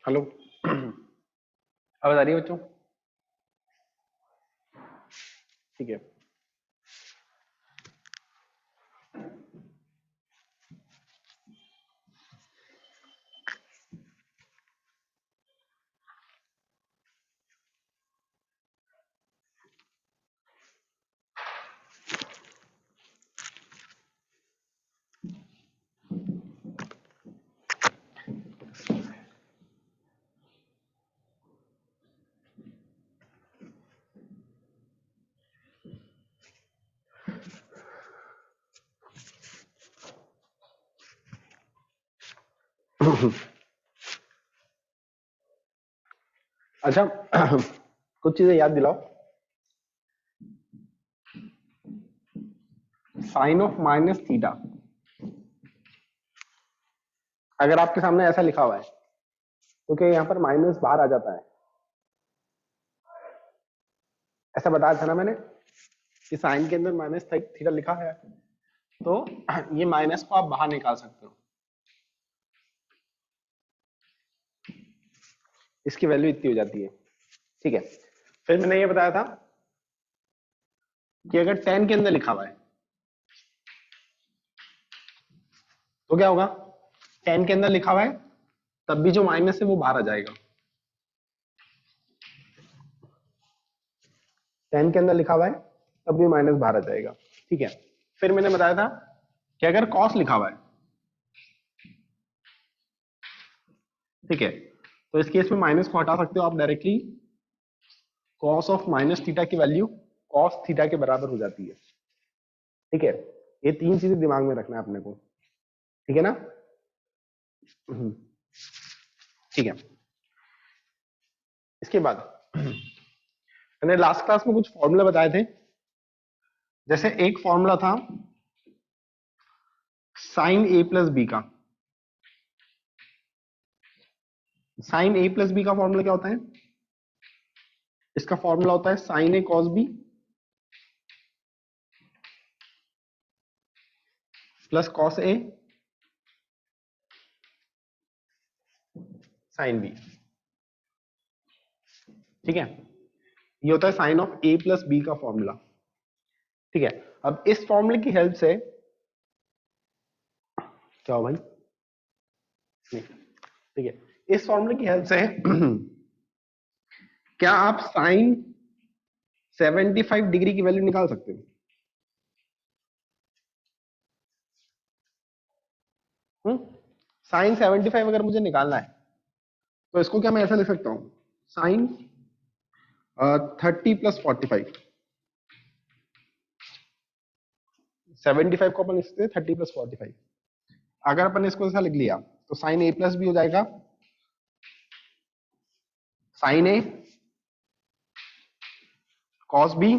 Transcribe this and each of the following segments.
Hello. आवाज आ रही है बच्चों? ठीक है। अच्छा, कुछ चीजें याद दिलाओ। साइन ऑफ माइनस थीटा, अगर आपके सामने ऐसा लिखा हुआ है तो क्या यहाँ पर माइनस बाहर आ जाता है? ऐसा बताया था ना मैंने कि साइन के अंदर माइनस थीटा लिखा है, तो ये माइनस को आप बाहर निकाल सकते हो। इसकी वैल्यू इतनी हो जाती है। ठीक है। फिर मैंने ये बताया था कि अगर 10 के अंदर लिखा हुआ है तो क्या होगा? 10 के अंदर लिखा हुआ है तब भी जो माइनस है वो बाहर आ जाएगा। 10 के अंदर लिखा हुआ है तब भी माइनस बाहर आ जाएगा। ठीक है। फिर मैंने बताया था कि अगर कॉस लिखा हुआ है, ठीक है, तो इस केस में माइनस को हटा सकते हो आप directly. Cos of minus theta की वैल्यू कॉस थीटा के बराबर हो जाती है। ठीक है। ये तीन चीजें दिमाग में रखना है अपने को। ठीक है ना? हम्म, ठीक है। इसके बाद मैंने लास्ट क्लास में कुछ फॉर्मूला बताए थे। जैसे एक फॉर्मूला था साइन ए प्लस बी का। साइन ए प्लस बी का फॉर्मूला क्या होता है? इसका फॉर्मूला होता है साइन ए कॉस बी प्लस कॉस ए साइन बी। ठीक है। ये होता है sine of A plus B का फॉर्मूला। ठीक है। अब इस फॉर्मूले की हेल्प से क्या हो भाई? नहीं। ठीक है। इस फॉर्मूले की हेल्प से क्या आप साइन 75 डिग्री की वैल्यू निकाल सकते हो? साइन 75 अगर मुझे निकालना है तो इसको क्या मैं ऐसा लिख सकता हूं? Sign 30 plus 45। 75 को अपन लिख सकते हैं 30 प्लस 45। अगर अपन ने इसको ऐसा लिख लिया तो साइन ए प्लस बी हो जाएगा, साइन ए कॉस बी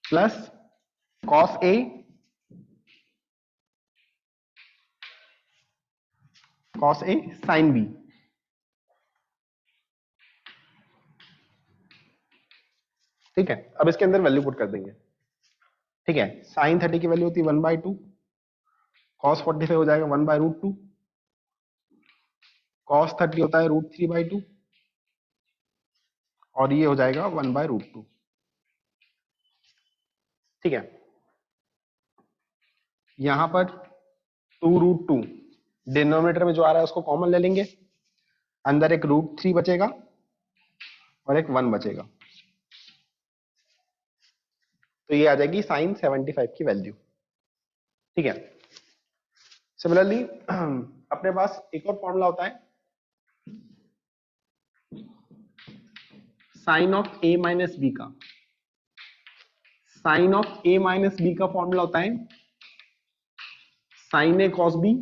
प्लस कॉस ए साइन बी। ठीक है, अब इसके अंदर वैल्यू पुट कर देंगे। ठीक है, साइन 30 की वैल्यू होती है 1/2, कॉस 45 हो जाएगा 1/√2, कॉस 30 होता है √3/2 और ये हो जाएगा 1/√2। ठीक है, यहां पर 2√2 डिनोमिनेटर में जो आ रहा है उसको कॉमन ले लेंगे, अंदर एक √3 बचेगा और एक 1 बचेगा, तो ये आ जाएगी साइन 75 की वैल्यू। ठीक है, सिमिलरली अपने पास एक और फॉर्मूला होता है sine of a minus b का। Sine of a minus b का फॉर्मूला होता है साइन ए कॉस बी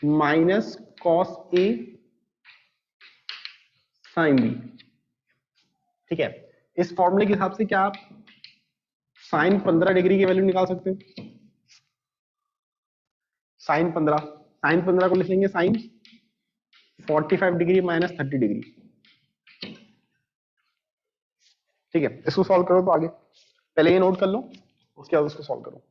माइनस कॉस ए साइन बी। ठीक है, इस फॉर्मूले के हिसाब से क्या आप साइन 15 डिग्री की वैल्यू निकाल सकते हो? साइन 15 को लिख लेंगे साइन 45 डिग्री माइनस 30 डिग्री। ठीक है, इसको सॉल्व करो तो आगे, पहले ये नोट कर लो, उसके बाद उसको सॉल्व करो।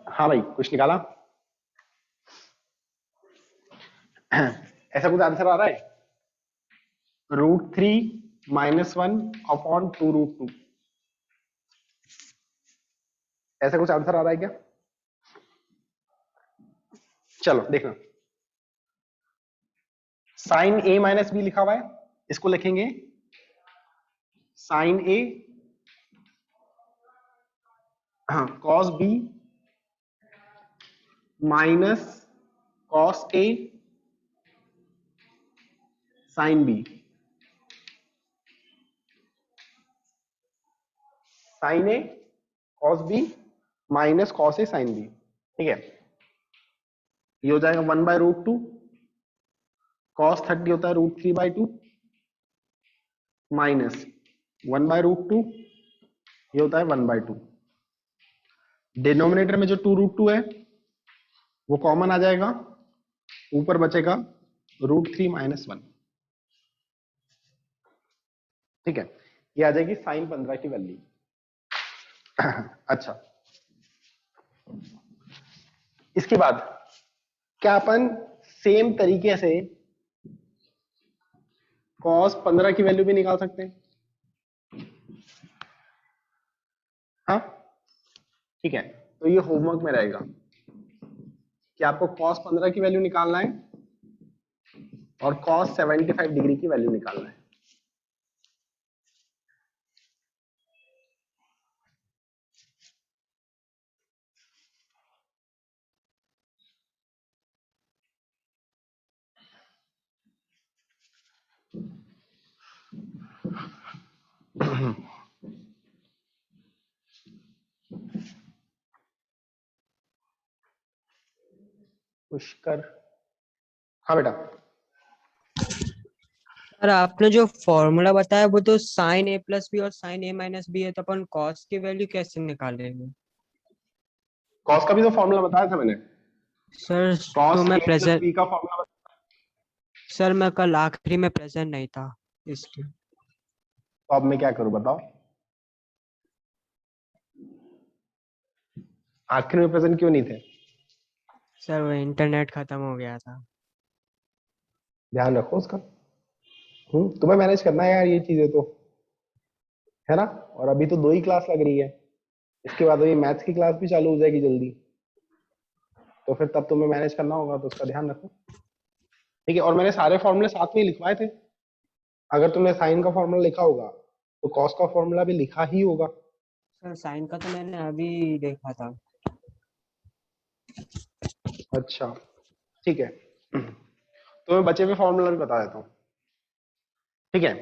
हाँ भाई, कुछ निकाला? ऐसा कुछ आंसर आ रहा है? √3 -1 अपॉन 2√2, ऐसा कुछ आंसर आ रहा है क्या? चलो देखना, साइन ए माइनस बी लिखा हुआ है, इसको लिखेंगे साइन ए कॉस बी माइनस कॉस ए साइन बी। साइन ए कॉस बी माइनस कॉस ए साइन बी। ठीक है, ये हो जाएगा 1/√2, cos 30 होता है √3/2 माइनस 1/√2, ये होता है 1/2। डिनोमिनेटर में जो 2√2 है वो कॉमन आ जाएगा, ऊपर बचेगा √3 - 1। ठीक है, ये आ जाएगी sin 15 की वैल्यू। अच्छा, इसके बाद क्या अपन सेम तरीके से cos 15 की वैल्यू भी निकाल सकते हैं? हाँ, ठीक है, तो ये होमवर्क में रहेगा कि आपको cos 15 की वैल्यू निकालना है और cos 75 डिग्री की वैल्यू निकालना है। पुष्कर, हाँ बेटा। सर आपने जो फॉर्मूला बताया वो तो साइन ए प्लस बी और साइन ए माइनस बी है, तो अपन कॉस की वैल्यू कैसे निकालेंगे? cos का भी तो फॉर्मूला बताया था मैंने, सर तो cos मैं a प्लस प्रेजेंट बी का फॉर्मूला। सर मैं कल आखिरी में प्रेजेंट नहीं था इसलिए। तो अब मैं क्या करूं बताओ? आखिर में प्रेजेंट क्यों नहीं थे? सर वो इंटरनेट खत्म हो गया था। ध्यान रखो उसका। तुम्हें मैनेज करना है यार ये चीजें तो, है ना? और अभी तो 2 ही क्लास लग रही है, इसके बाद ये मैथ्स की क्लास भी चालू हो जाएगी जल्दी, तो फिर तब तुम्हें मैनेज करना होगा, तो उसका ध्यान रखो। ठीक है, और मैंने सारे फॉर्मूले साथ में ही लिखवाए थे। अगर तुमने साइन का फॉर्मूला लिखा होगा तो कॉस का फॉर्मूला भी लिखा ही होगा। सर साइन का तो मैंने अभी देखा था। अच्छा, ठीक है, तो मैं बचे हुए फॉर्मूला भी बता देता हूँ। ठीक है,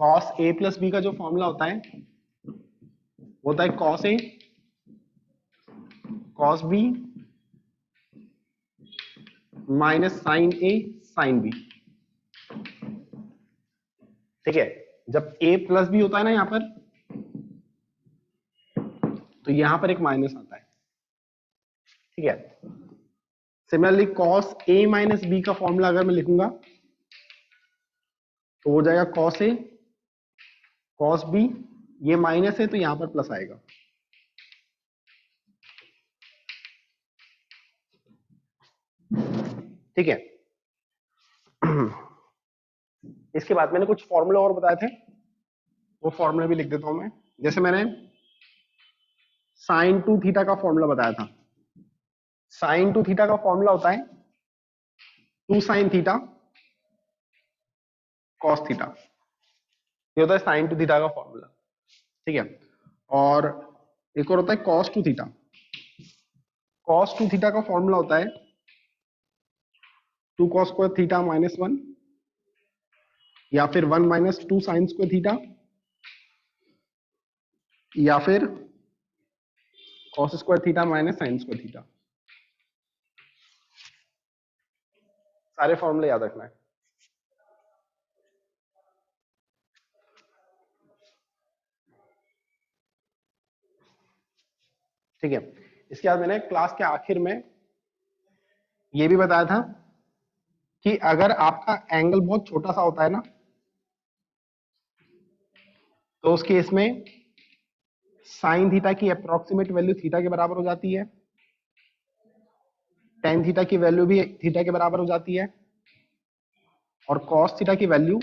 कॉस ए प्लस बी का जो फॉर्मूला होता है वो होता है cos A cos b minus sign A sine B. ठीक है, जब ए प्लस बी होता है ना यहां पर, तो यहां पर एक माइनस आता है। ठीक है, similarly cos A minus b का फॉर्मूला अगर मैं लिखूंगा तो हो जाएगा कॉस ए कॉस बी, ये माइनस है तो यहां पर प्लस आएगा। ठीक है, इसके बाद मैंने कुछ फॉर्मूले और बताए थे, वो फॉर्मूले भी लिख देता हूं मैं। जैसे मैंने साइन टू थीटा का फॉर्मूला बताया था। साइन टू थीटा का फॉर्मूला होता है 2 साइन थीटा कॉस थीटा, ये होता है साइन टू थीटा का फॉर्मूला। ठीक है, और एक और होता है cos two theta. Cos two theta का फॉर्मूला होता है 2 कॉस स्क्वायर थीटा -1, या फिर 1 - 2 साइन स्क्वायर थीटा, या फिर cos square theta minus sine square theta. सारे फॉर्मूले याद रखना है। ठीक है, इसके बाद मैंने क्लास के आखिर में ये भी बताया था कि अगर आपका एंगल बहुत छोटा सा होता है ना, तो उस केस में साइन थीटा की अप्रोक्सीमेट वैल्यू थीटा के बराबर हो जाती है, टेन थीटा की वैल्यू भी थीटा के बराबर हो जाती है, और कॉस थीटा की वैल्यू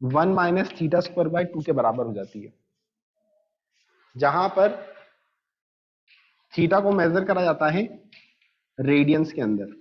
1 - थीटा स्क्वायर बाय 2 के बराबर हो जाती है। जहां पर थीटा को मेजर करा जाता है रेडियंस के अंदर।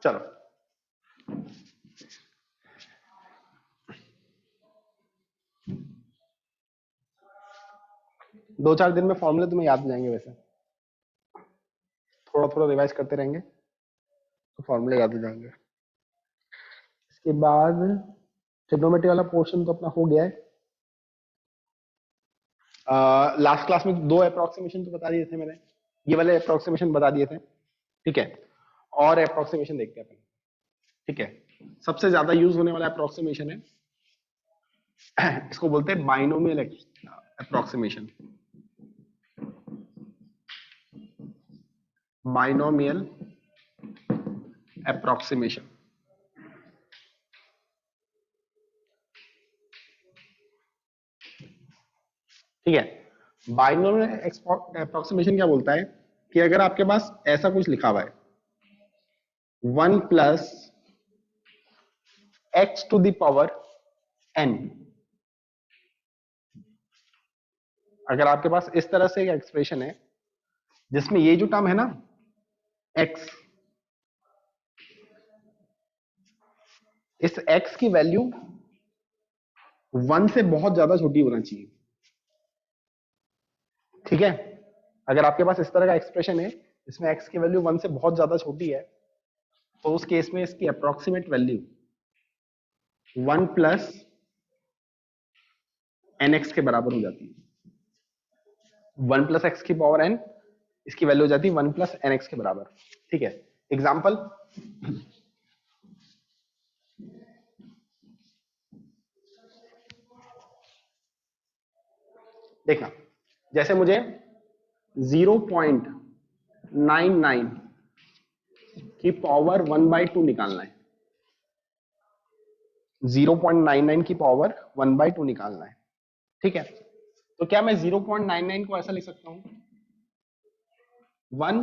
चलो, दो चार दिन में फॉर्मूले तुम्हें याद हो जाएंगे, वैसे थोड़ा थोड़ा रिवाइज करते रहेंगे तो फॉर्मूले याद हो जाएंगे। इसके बाद ट्रिग्नोमेट्री वाला पोर्शन तो अपना हो गया है। लास्ट क्लास में दो अप्रोक्सीमेशन तो बता दिए थे मैंने, ये वाले अप्रोक्सीमेशन बता दिए थे, ठीक है। और अप्रोक्सीमेशन देखते हैं अपन, ठीक है। सबसे ज्यादा यूज होने वाला अप्रोक्सीमेशन है, इसको बोलते हैं बाइनोमियल अप्रोक्सीमेशन। बाइनोमियल अप्रोक्सीमेशन, ठीक है। बाइनोमियल अप्रोक्सीमेशन क्या बोलता है कि अगर आपके पास ऐसा कुछ लिखा हुआ है 1 plus X to the power n, अगर आपके पास इस तरह से एक एक्सप्रेशन है जिसमें ये जो टर्म है ना x, इस x की वैल्यू 1 से बहुत ज्यादा छोटी होना चाहिए, ठीक है। अगर आपके पास इस तरह का एक्सप्रेशन है इसमें x की वैल्यू 1 से बहुत ज्यादा छोटी है, तो उस केस में इसकी अप्रोक्सीमेट वैल्यू 1 प्लस nx के बराबर हो जाती है। 1 प्लस एक्स की पावर n, इसकी वैल्यू हो जाती है 1 प्लस nx के बराबर, ठीक है। एग्जाम्पल, देखना, जैसे मुझे 0.99 की पावर 1/2 निकालना है, 0.99 की पावर 1/2 निकालना है, ठीक है। तो क्या मैं 0.99 को ऐसा लिख सकता हूं, 1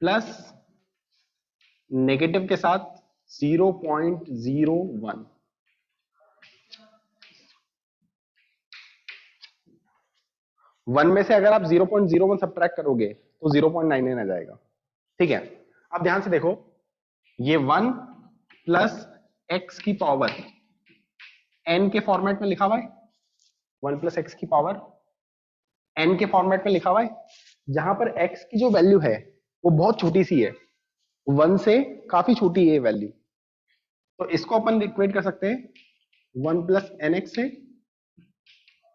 प्लस नेगेटिव के साथ 0.01, वन में से अगर आप 0.01 सब्ट्रैक्ट करोगे तो 0.99 आ जाएगा, ठीक है। अब ध्यान से देखो, ये 1 प्लस एक्स की पावर n के फॉर्मेट में लिखा हुआ है, 1 प्लस एक्स की पावर n के फॉर्मेट में लिखा हुआ है, जहां पर x की जो वैल्यू है वो बहुत छोटी सी है, 1 से काफी छोटी है वैल्यू, तो इसको अपन इक्वेट कर सकते हैं 1 प्लस एन एक्स से, तो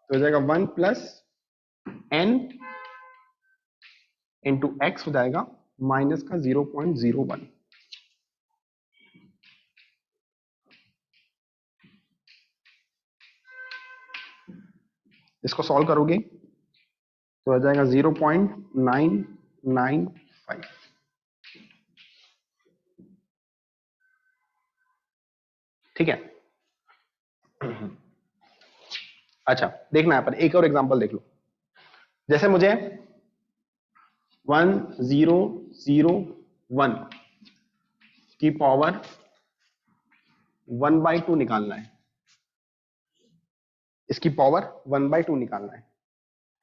हो जाएगा 1 प्लस n इंटू एक्स हो जाएगा माइनस का 0.01। इसको सॉल्व करोगे तो आ जाएगा 0.995, ठीक है। अच्छा, देखना यहाँ पर एक और एग्जांपल देख लो, जैसे मुझे 1001 की पावर 1/2 निकालना है, इसकी पावर 1/2 निकालना है,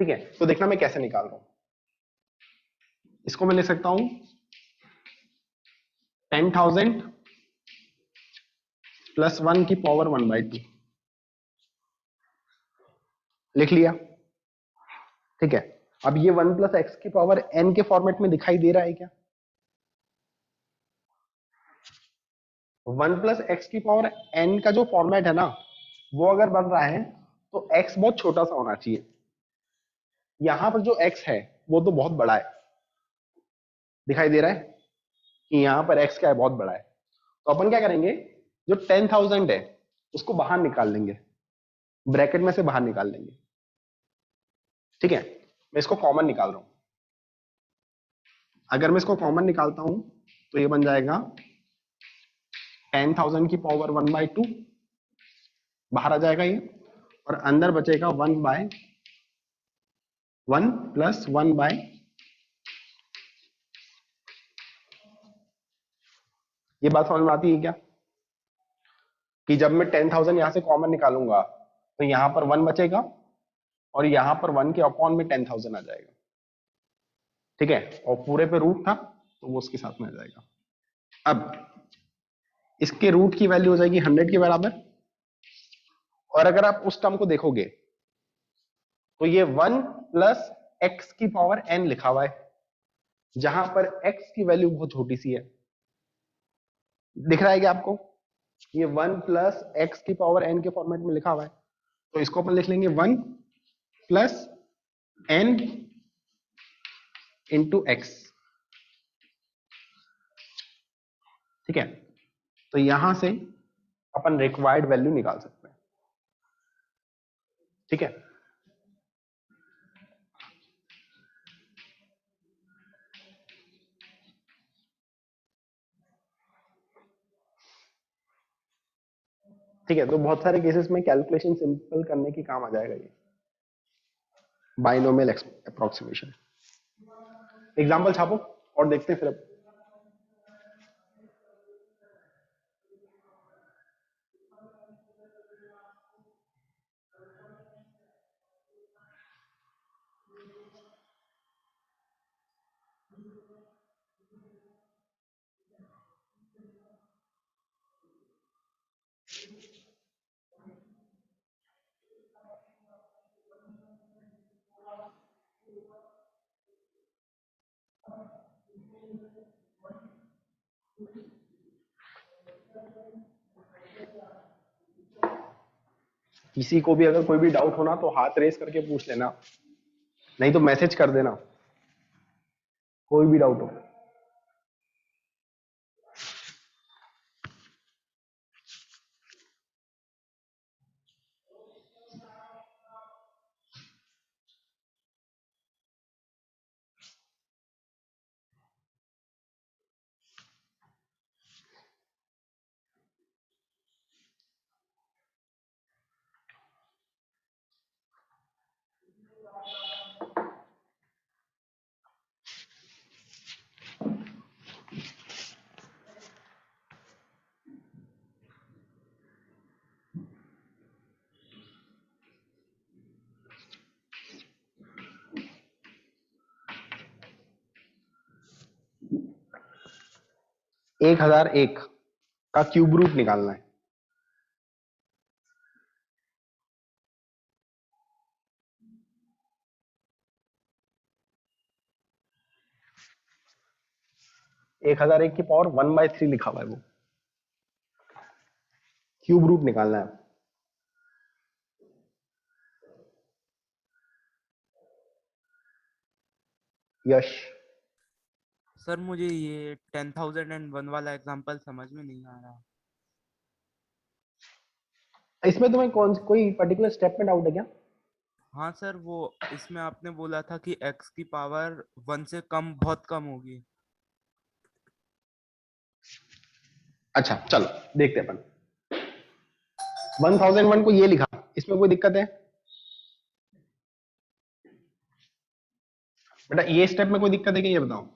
ठीक है। तो देखना मैं कैसे निकाल रहा हूं, इसको मैं लिख सकता हूं 10,000 प्लस 1 की पावर 1/2, लिख लिया, ठीक है। अब ये 1 प्लस एक्स की पावर n के फॉर्मेट में दिखाई दे रहा है क्या, 1 प्लस एक्स की पावर n का जो फॉर्मेट है ना वो अगर बन रहा है तो x बहुत छोटा सा होना चाहिए, यहां पर जो x है वो तो बहुत बड़ा है, दिखाई दे रहा है कि यहां पर x क्या है, बहुत बड़ा है। तो अपन क्या करेंगे, जो 10,000 है उसको बाहर निकाल लेंगे, ब्रैकेट में से बाहर निकाल लेंगे, ठीक है। मैं इसको कॉमन निकाल रहा हूं, अगर मैं इसको कॉमन निकालता हूं तो ये बन जाएगा 10,000 की पावर 1/2, बाहर आ जाएगा ये, और अंदर बचेगा 1/1 प्लस 1/, ये बात समझ में आती है क्या, कि जब मैं 10,000 यहां से कॉमन निकालूंगा तो यहां पर 1 बचेगा और यहां पर 1 के अपॉन में 10,000 आ जाएगा, ठीक है। और पूरे पे रूट था तो वो उसके साथ में आ जाएगा। अब इसके रूट की वैल्यू हो जाएगी 100 के बराबर, और अगर आप उस टर्म को देखोगे तो ये 1 प्लस एक्स की पावर n लिखा हुआ है, जहां पर x की वैल्यू बहुत छोटी सी है। दिख रहा है क्या आपको? ये 1 प्लस एक्स की पावर n के फॉर्मेट में लिखा हुआ है, तो इसको अपन लिख लेंगे 1 प्लस n इंटू एक्स। ठीक है, तो यहां से अपन रिक्वायर्ड वैल्यू निकाल सकते हैं। ठीक है, ठीक है, तो बहुत सारे केसेस में कैलकुलेशन सिंपल करने की काम आ जाएगा ये बाइनोमियल अप्रोक्सीमेशन। एग्जांपल छापो और देखते हैं फिर अब। किसी को भी अगर कोई भी डाउट होना तो हाथ रेस करके पूछ लेना, नहीं तो मैसेज कर देना, कोई भी डाउट हो। एक 1001 का क्यूब रूट निकालना है। एक 1001 की पावर 1/3 लिखा हुआ है, वो क्यूब रूट निकालना है। यश, सर मुझे ये 10,001 वाला एग्जांपल समझ में नहीं आ रहा। इसमें तुम्हें कौन कोई पर्टिकुलर स्टेप में डाउट है क्या? हाँ सर, वो इसमें आपने बोला था कि x की पावर 1 से कम, बहुत कम होगी। अच्छा चलो देखते हैं अपन। 1001 को ये लिखा, इसमें कोई दिक्कत है बेटा? ये स्टेप में कोई दिक्कत है क्या, ये बताओ।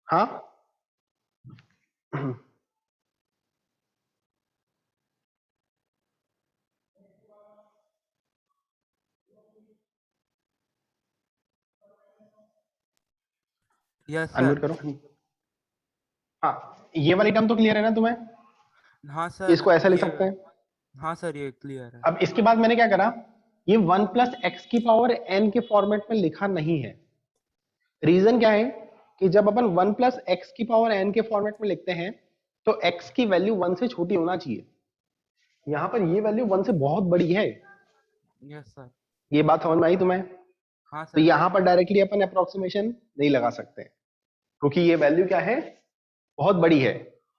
हाँ यस अनम्यूट सर। करो। हाँ, ये वाली टर्म तो क्लियर है ना तुम्हें? हाँ कि सर इसको ऐसा लिख ये, सकते हैं। हाँ सर ये क्लियर है। अब इसके बाद मैंने क्या करा, ये 1 प्लस एक्स की पावर n के फॉर्मेट में लिखा नहीं है। रीजन क्या है कि जब अपन 1 प्लस एक्स की पावर n के फॉर्मेट में लिखते हैं तो x की वैल्यू 1 से छोटी होना चाहिए। यहां पर ये वैल्यू 1 से बहुत बड़ी है। Yes sir. ये बात समझ में आई तुम्हें? हाँ तो सर। यहां पर डायरेक्टली अपन अप्रोक्सीमेशन नहीं लगा सकते क्योंकि ये वैल्यू क्या है, बहुत बड़ी है,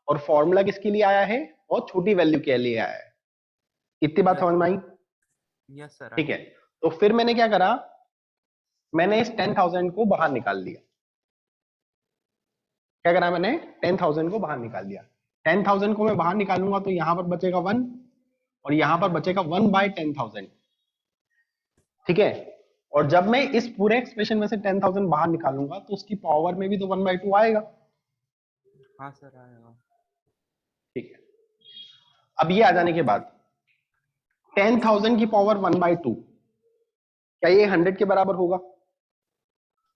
और फॉर्मूला किसके लिए आया है, बहुत छोटी वैल्यू के लिए आया है। इतनी बात समझ में आई? Yes sir. ठीक है, तो फिर मैंने क्या करा, मैंने इस 10,000 को बाहर निकाल लिया। क्या करा मैंने, 10,000 को बाहर निकाल लिया। 10,000 को मैं बाहर निकालूंगा तो यहां पर बचेगा 1 और यहां पर बचेगा 1/10,000। ठीक है, और जब मैं इस पूरे एक्सप्रेशन में से 10,000 बाहर निकालूंगा तो उसकी पावर में भी तो 1/2 आएगा। हाँ सर आएगा। ठीक है, अब ये आ जाने के बाद 10,000 की पावर 1/2, क्या ये 100 के बराबर होगा?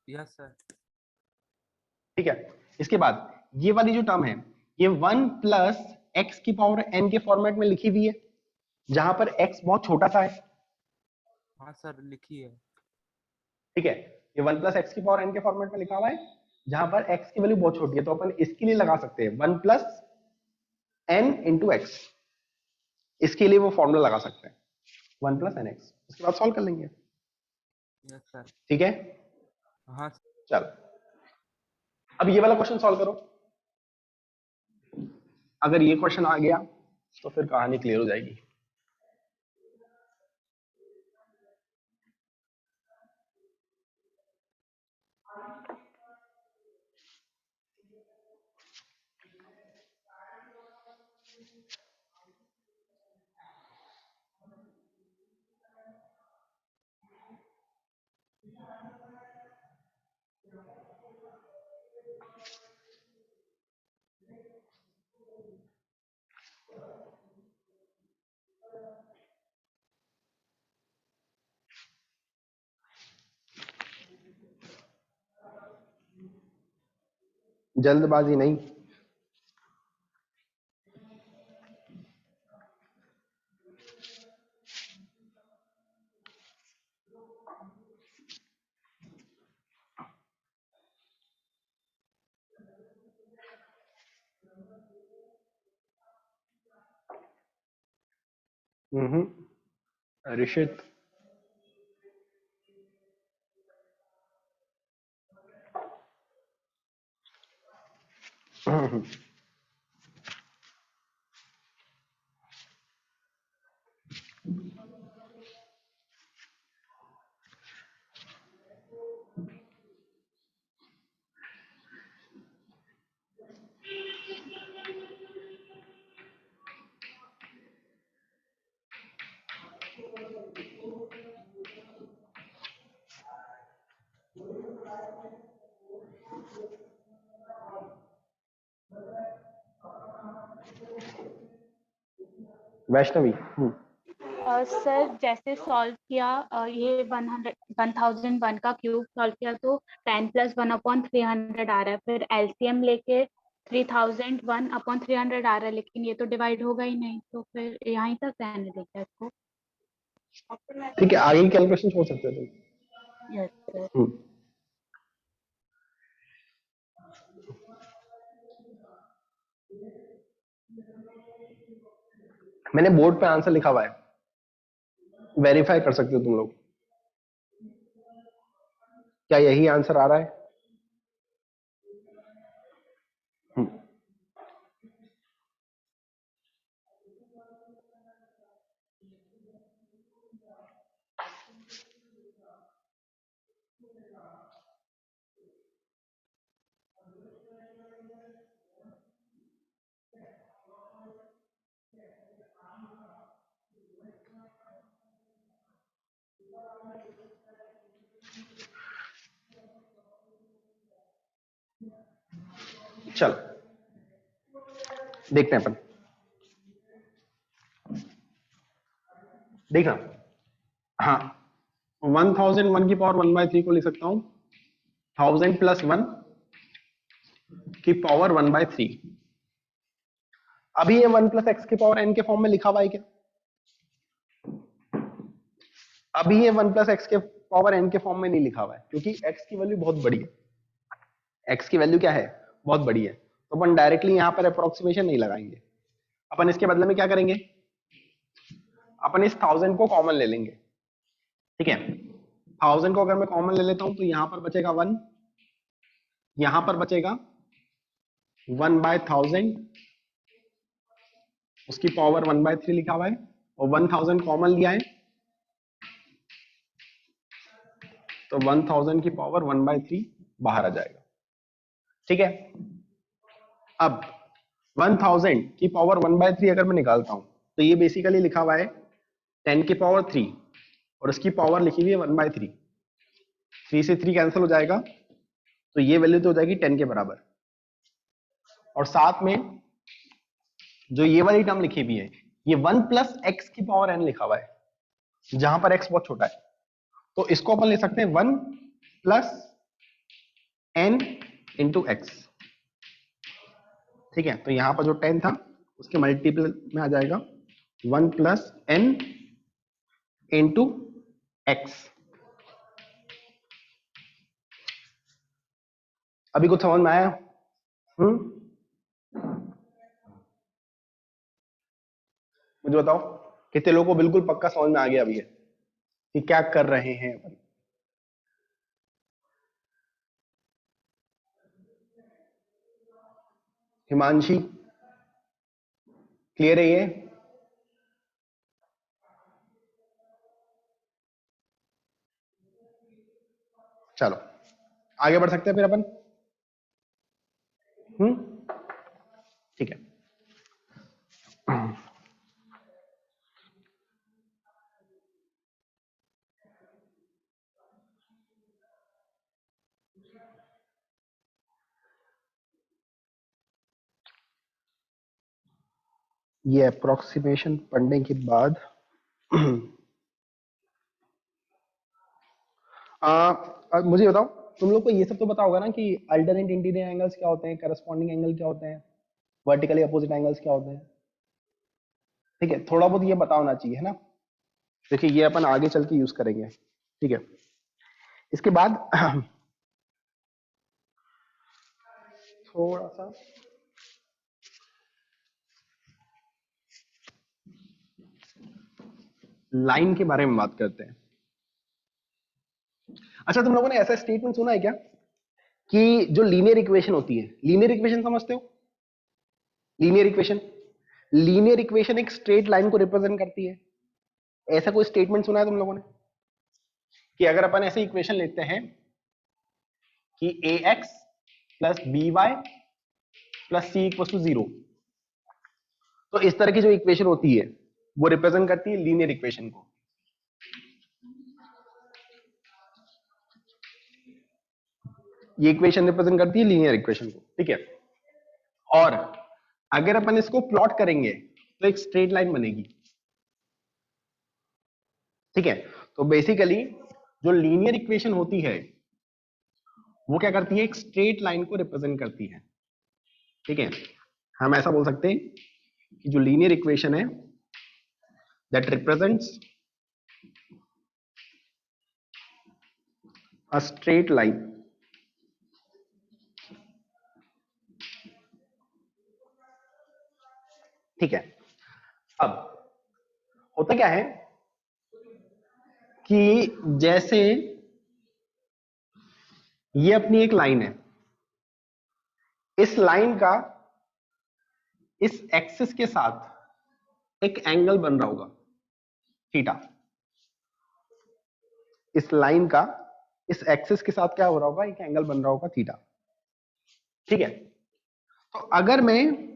Yes sir. ठीक है, इसके बाद ये वाली जो टर्म है ये 1 प्लस एक्स की पावर n के फॉर्मेट में लिखी हुई है, जहां पर x बहुत छोटा सा है। हाँ सर लिखी है। ठीक है, ये 1 प्लस एक्स की पावर n के फॉर्मेट में लिखा हुआ है, जहां पर x की वैल्यू बहुत छोटी है, तो अपन इसके लिए लगा सकते हैं 1 प्लस n इंटू एक्स, इसके लिए वो फॉर्मूला लगा सकते हैं 1 प्लस एन एक्स, उसके बाद सॉल्व कर लेंगे। Yes sir. ठीक है, हाँ चल अब ये वाला क्वेश्चन सॉल्व करो। अगर ये क्वेश्चन आ गया तो फिर कहानी क्लियर हो जाएगी। जल्दबाजी नहीं। ऋषित वैष्णवी। सर जैसे सॉल्व किया ये 1001 का क्यूब सॉल्व किया तो 10 प्लस 1/300 आ रहा है, फिर एलसीएम लेके 3001/300 आ रहा है, लेकिन ये तो डिवाइड होगा ही नहीं, तो फिर यहीं तक रहने देते हैं इसको। ठीक है, आगे की कैलकुलेशन छोड़ सकते हो तुम। Yes sir. मैंने बोर्ड पे आंसर लिखा हुआ है, वेरीफाई कर सकते हो तुम लोग। क्या यही आंसर आ रहा है? चल देखते हैं अपन। देखना, हाँ 1001 की पावर 1/3 को लिख सकता हूं 1000 प्लस 1 की पावर 1/3। अभी ये 1 प्लस एक्स की पावर n के फॉर्म में लिखा हुआ है क्या? अभी ये 1 प्लस एक्स के पावर n के फॉर्म में नहीं लिखा हुआ है, क्योंकि x की वैल्यू बहुत बड़ी है। x की वैल्यू क्या है? बहुत बड़ी है, तो अपन डायरेक्टली यहां पर अप्रोक्सीमेशन नहीं लगाएंगे। अपन इसके बदले में क्या करेंगे, अपन इस 1000 को कॉमन ले लेंगे। ठीक है, 1000 को अगर मैं कॉमन ले लेता हूं तो यहां पर बचेगा 1, यहां पर बचेगा 1/1000, उसकी पावर 1/3 लिखा हुआ है, और 1000 कॉमन लिया है तो 1000 की पावर 1/3 बाहर आ जाएगा। ठीक है, अब 1000 की पावर 1/3 अगर मैं निकालता हूं तो ये बेसिकली लिखा हुआ है 10 की पावर 3, और उसकी पावर लिखी हुई है 1/3। 3 से 3 कैंसिल हो जाएगा, तो ये वैल्यू तो हो जाएगी 10 के बराबर। और साथ में जो ये वाली टर्म लिखी हुई है ये 1 प्लस एक्स की पावर n लिखा हुआ है, जहां पर x बहुत छोटा है, तो इसको अपन ले सकते हैं 1 प्लस n इंटू एक्स। ठीक है, तो यहां पर जो 10 था उसके मल्टीपल में आ जाएगा 1 प्लस n इंटू एक्स। अभी कुछ समझ में आया? मुझे बताओ कितने लोगों को बिल्कुल पक्का समझ में आ गया अभी है कि क्या कर रहे हैं अपन? हिमांशी क्लियर है ये? चलो आगे बढ़ सकते हैं फिर अपन। ठीक है, ये अप्रोक्सीमेशन पढ़ने के बाद मुझे बताओ, तुम लोग को ये सब तो पता होगा ना कि अल्टरनेट इंटीरियर एंगल्स क्या होते हैं, करस्पॉन्डिंग एंगल क्या होते हैं, वर्टिकली अपोजिट एंगल्स क्या होते हैं। ठीक है, थोड़ा बहुत ये पता होना चाहिए, है ना। देखिए ये अपन आगे चल के यूज करेंगे। ठीक है, इसके बाद थोड़ा सा लाइन के बारे में बात करते हैं। अच्छा, तुम लोगों ने ऐसा स्टेटमेंट सुना है क्या कि जो लीनियर इक्वेशन होती है, लीनियर इक्वेशन समझते हो? लीनियर इक्वेशन एक स्ट्रेट लाइन को रिप्रेजेंट करती है। ऐसा कोई स्टेटमेंट सुना है तुम लोगों ने कि अगर अपन ऐसे इक्वेशन लेते हैं कि ax plus B Y plus C equal to 0, तो इस तरह की जो इक्वेशन होती है वो रिप्रेजेंट करती है लीनियर इक्वेशन को। ये इक्वेशन रिप्रेजेंट करती है लीनियर इक्वेशन को। ठीक है, और अगर अपन इसको प्लॉट करेंगे तो एक स्ट्रेट लाइन बनेगी। ठीक है, तो बेसिकली जो लीनियर इक्वेशन होती है वो क्या करती है, एक स्ट्रेट लाइन को रिप्रेजेंट करती है। ठीक है, हम ऐसा बोल सकते हैं कि जो लीनियर इक्वेशन है that represents a straight line. ठीक है, अब होता क्या है कि जैसे ये अपनी एक लाइन है, इस लाइन का इस एक्सिस के साथ एक एंगल बन रहा होगा थीटा। इस लाइन का इस एक्सिस के साथ क्या हो रहा होगा, एक एंगल बन रहा होगा थीटा। ठीक है, तो अगर मैं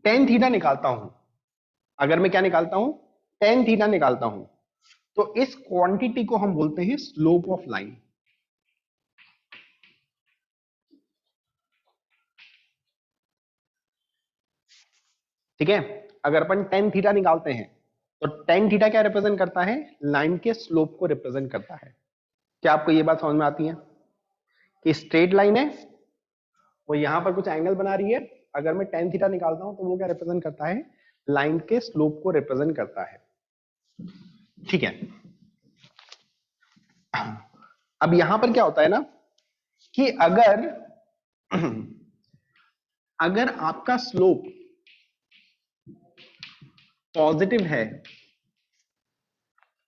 tan थीटा निकालता हूं, अगर मैं क्या निकालता हूं, tan थीटा निकालता हूं, तो इस क्वांटिटी को हम बोलते हैं स्लोप ऑफ लाइन। ठीक है, अगर अपन tan थीटा निकालते हैं तो tan थीटा क्या रिप्रेजेंट करता है, लाइन के स्लोप को रिप्रेजेंट करता है। क्या आपको ये बात समझ में आती है कि स्ट्रेट लाइन है, वो यहां पर कुछ एंगल बना रही है, अगर मैं tan थीटा निकालता हूं तो वो क्या रिप्रेजेंट करता है, लाइन के स्लोप को रिप्रेजेंट करता है। ठीक है, अब यहां पर क्या होता है ना कि अगर आपका स्लोप पॉजिटिव है,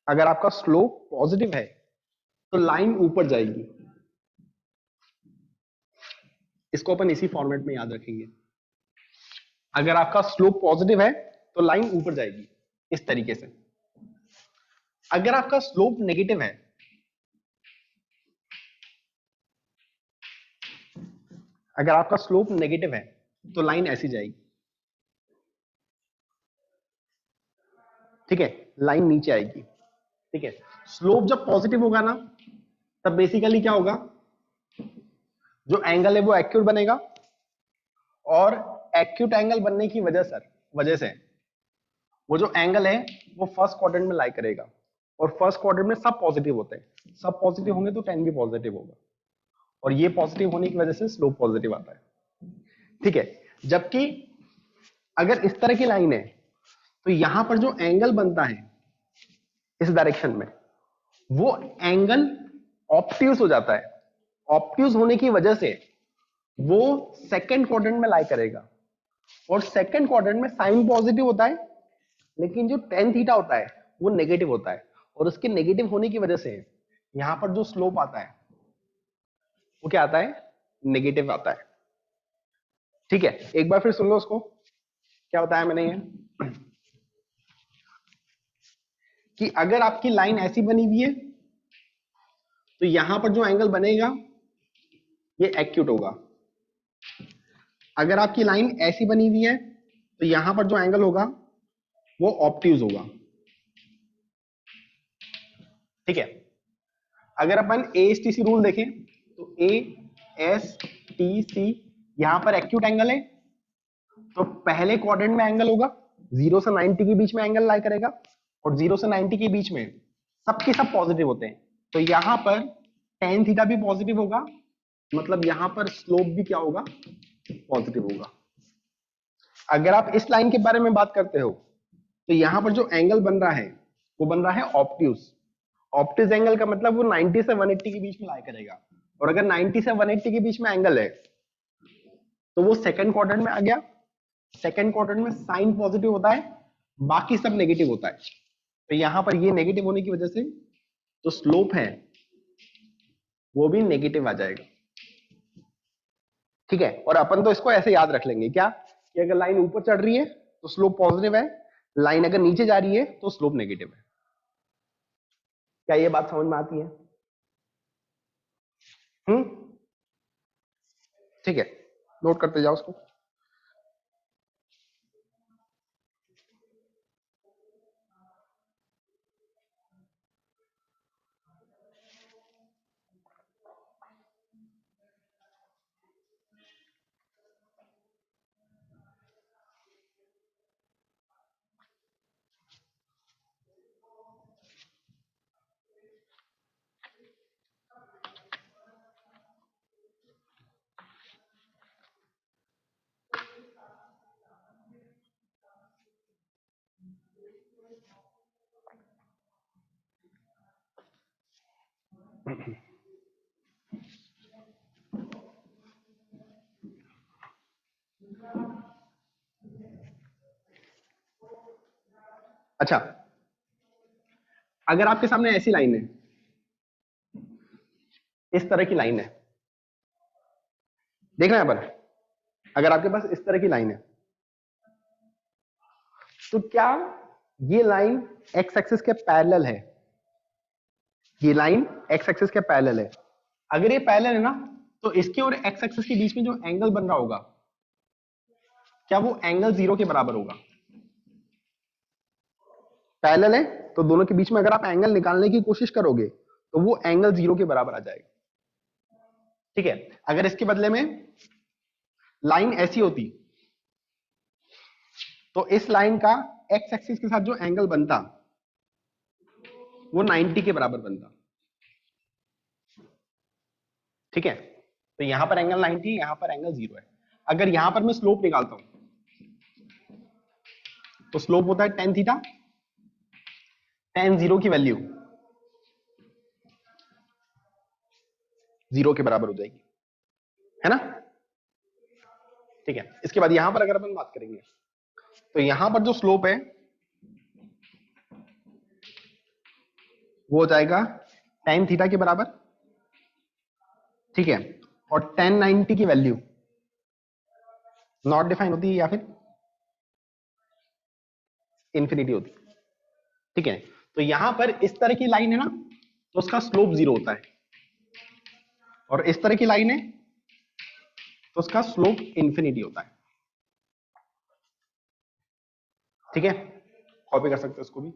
अगर आपका स्लोप पॉजिटिव है तो लाइन ऊपर जाएगी। इसको अपन इसी फॉर्मेट में याद रखेंगे। अगर आपका स्लोप पॉजिटिव है तो लाइन ऊपर जाएगी इस तरीके से। अगर आपका स्लोप नेगेटिव है, अगर आपका स्लोप नेगेटिव है तो लाइन ऐसी जाएगी। ठीक है, लाइन नीचे आएगी। ठीक है, स्लोप जब पॉजिटिव होगा ना तब बेसिकली क्या होगा, जो एंगल है वो एक्यूट बनेगा, और एक्यूट एंगल बनने की वजह से वो जो एंगल है वो फर्स्ट क्वाड्रेंट में लाई करेगा, और फर्स्ट क्वाड्रेंट में सब पॉजिटिव होते हैं, सब पॉजिटिव होंगे तो tan भी पॉजिटिव होगा। और ये पॉजिटिव होने की वजह से स्लोप पॉजिटिव आता है। ठीक है, जबकि अगर इस तरह की लाइन है तो यहां पर जो एंगल बनता है इस डायरेक्शन में, वो एंगल ऑब्ट्यूज हो जाता है। ऑब्ट्यूज होने की वजह से वो सेकंड क्वाड्रेंट में लाई करेगा, और सेकंड क्वाड्रेंट में साइन पॉजिटिव होता है, लेकिन जो टेन थीटा होता है वो नेगेटिव होता है, और उसके नेगेटिव होने की वजह से यहां पर जो स्लोप आता है वो क्या आता है, नेगेटिव आता है। ठीक है, एक बार फिर सुन लो उसको, क्या बताया मैंने ये, कि अगर आपकी लाइन ऐसी बनी हुई है तो यहां पर जो एंगल बनेगा ये एक्यूट होगा। अगर आपकी लाइन ऐसी बनी हुई है तो यहां पर जो एंगल होगा वो ऑब्ट्यूज होगा। ठीक है, अगर अपन ASTC रूल देखें तो ASTC, यहां पर एक्यूट एंगल है तो पहले क्वाड्रेंट में एंगल होगा, 0 से 90 के बीच में एंगल लाई करेगा, और 0 से 90 के बीच में सबके सब पॉजिटिव होते हैं, तो यहां पर tan थीटा भी पॉजिटिव होगा, मतलब यहां पर स्लोप भी क्या होगा, पॉजिटिव होगा। अगर आप इस लाइन के बारे में बात करते हो तो यहां पर जो एंगल बन रहा है वो बन रहा है ऑब्ट्यूज। ऑब्ट्यूज एंगल का मतलब वो 90 से 180 के बीच में लाई करेगा, और अगर 90 से 180 के बीच में एंगल है तो वो सेकंड क्वाड्रेंट में आ गया। सेकंड क्वाड्रेंट में साइन पॉजिटिव होता है, बाकी सब नेगेटिव होता है, तो यहां पर ये नेगेटिव होने की वजह से जो स्लोप है वो भी नेगेटिव आ जाएगा। ठीक है, और अपन तो इसको ऐसे याद रख लेंगे क्या, कि अगर लाइन ऊपर चढ़ रही है तो स्लोप पॉजिटिव है, लाइन अगर नीचे जा रही है तो स्लोप नेगेटिव है। क्या ये बात समझ में आती है? ठीक है, नोट करते जाओ उसको। अच्छा, अगर आपके सामने ऐसी लाइन है, इस तरह की लाइन है, देखना यहां पर, अगर आपके पास इस तरह की लाइन है तो क्या ये लाइन एक्स एक्सिस के पैरेलल है? ये लाइन एक्स एक्सिस के पैरेलल है। अगर ये पैरेलल है ना, तो इसके और एक्स एक्सिस के बीच में जो एंगल बन रहा होगा, क्या वो एंगल 0 के बराबर होगा? पैरेलल है तो दोनों के बीच में अगर आप एंगल निकालने की कोशिश करोगे तो वो एंगल 0 के बराबर आ जाएगा। ठीक है, अगर इसके बदले में लाइन ऐसी होती तो इस लाइन का एक्स एक्सिस के साथ जो एंगल बनता वो 90 के बराबर बनता। ठीक है, तो यहां पर एंगल 90, यहां पर एंगल 0 है। अगर यहां पर मैं स्लोप निकालता हूं तो स्लोप होता है tan थीटा, tan 0 की वैल्यू 0 के बराबर हो जाएगी, है ना? ठीक है, इसके बाद यहां पर अगर अपन बात करेंगे तो यहां पर जो स्लोप है वो हो जाएगा tan थीटा के बराबर। ठीक है, और tan 90 की वैल्यू नॉट डिफाइन होती है या फिर इंफिनिटी होती है। ठीक है, तो यहां पर इस तरह की लाइन है ना, तो उसका स्लोप 0 होता है, और इस तरह की लाइन है तो उसका स्लोप इंफिनिटी होता है। ठीक है, कॉपी कर सकते हो इसको भी।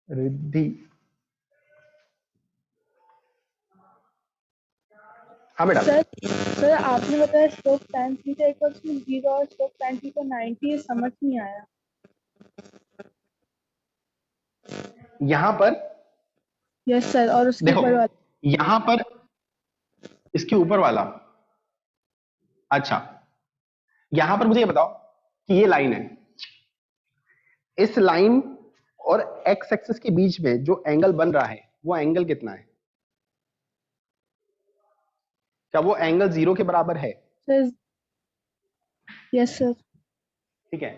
रिद्धि, हाँ बेटा, सर आपने बताया slope tan theta equals to 0 और स्लोप tan थीटा 90, ये समझ नहीं आया। यहां पर यस सर, और उसके देखो, ऊपर वाला। यहां पर इसके ऊपर वाला, अच्छा यहां पर मुझे ये बताओ कि ये लाइन है, इस लाइन और एक्स एक्सिस के बीच में जो एंगल बन रहा है वो एंगल कितना है? क्या वो एंगल 0 के बराबर है? Sir yes sir. ठीक है,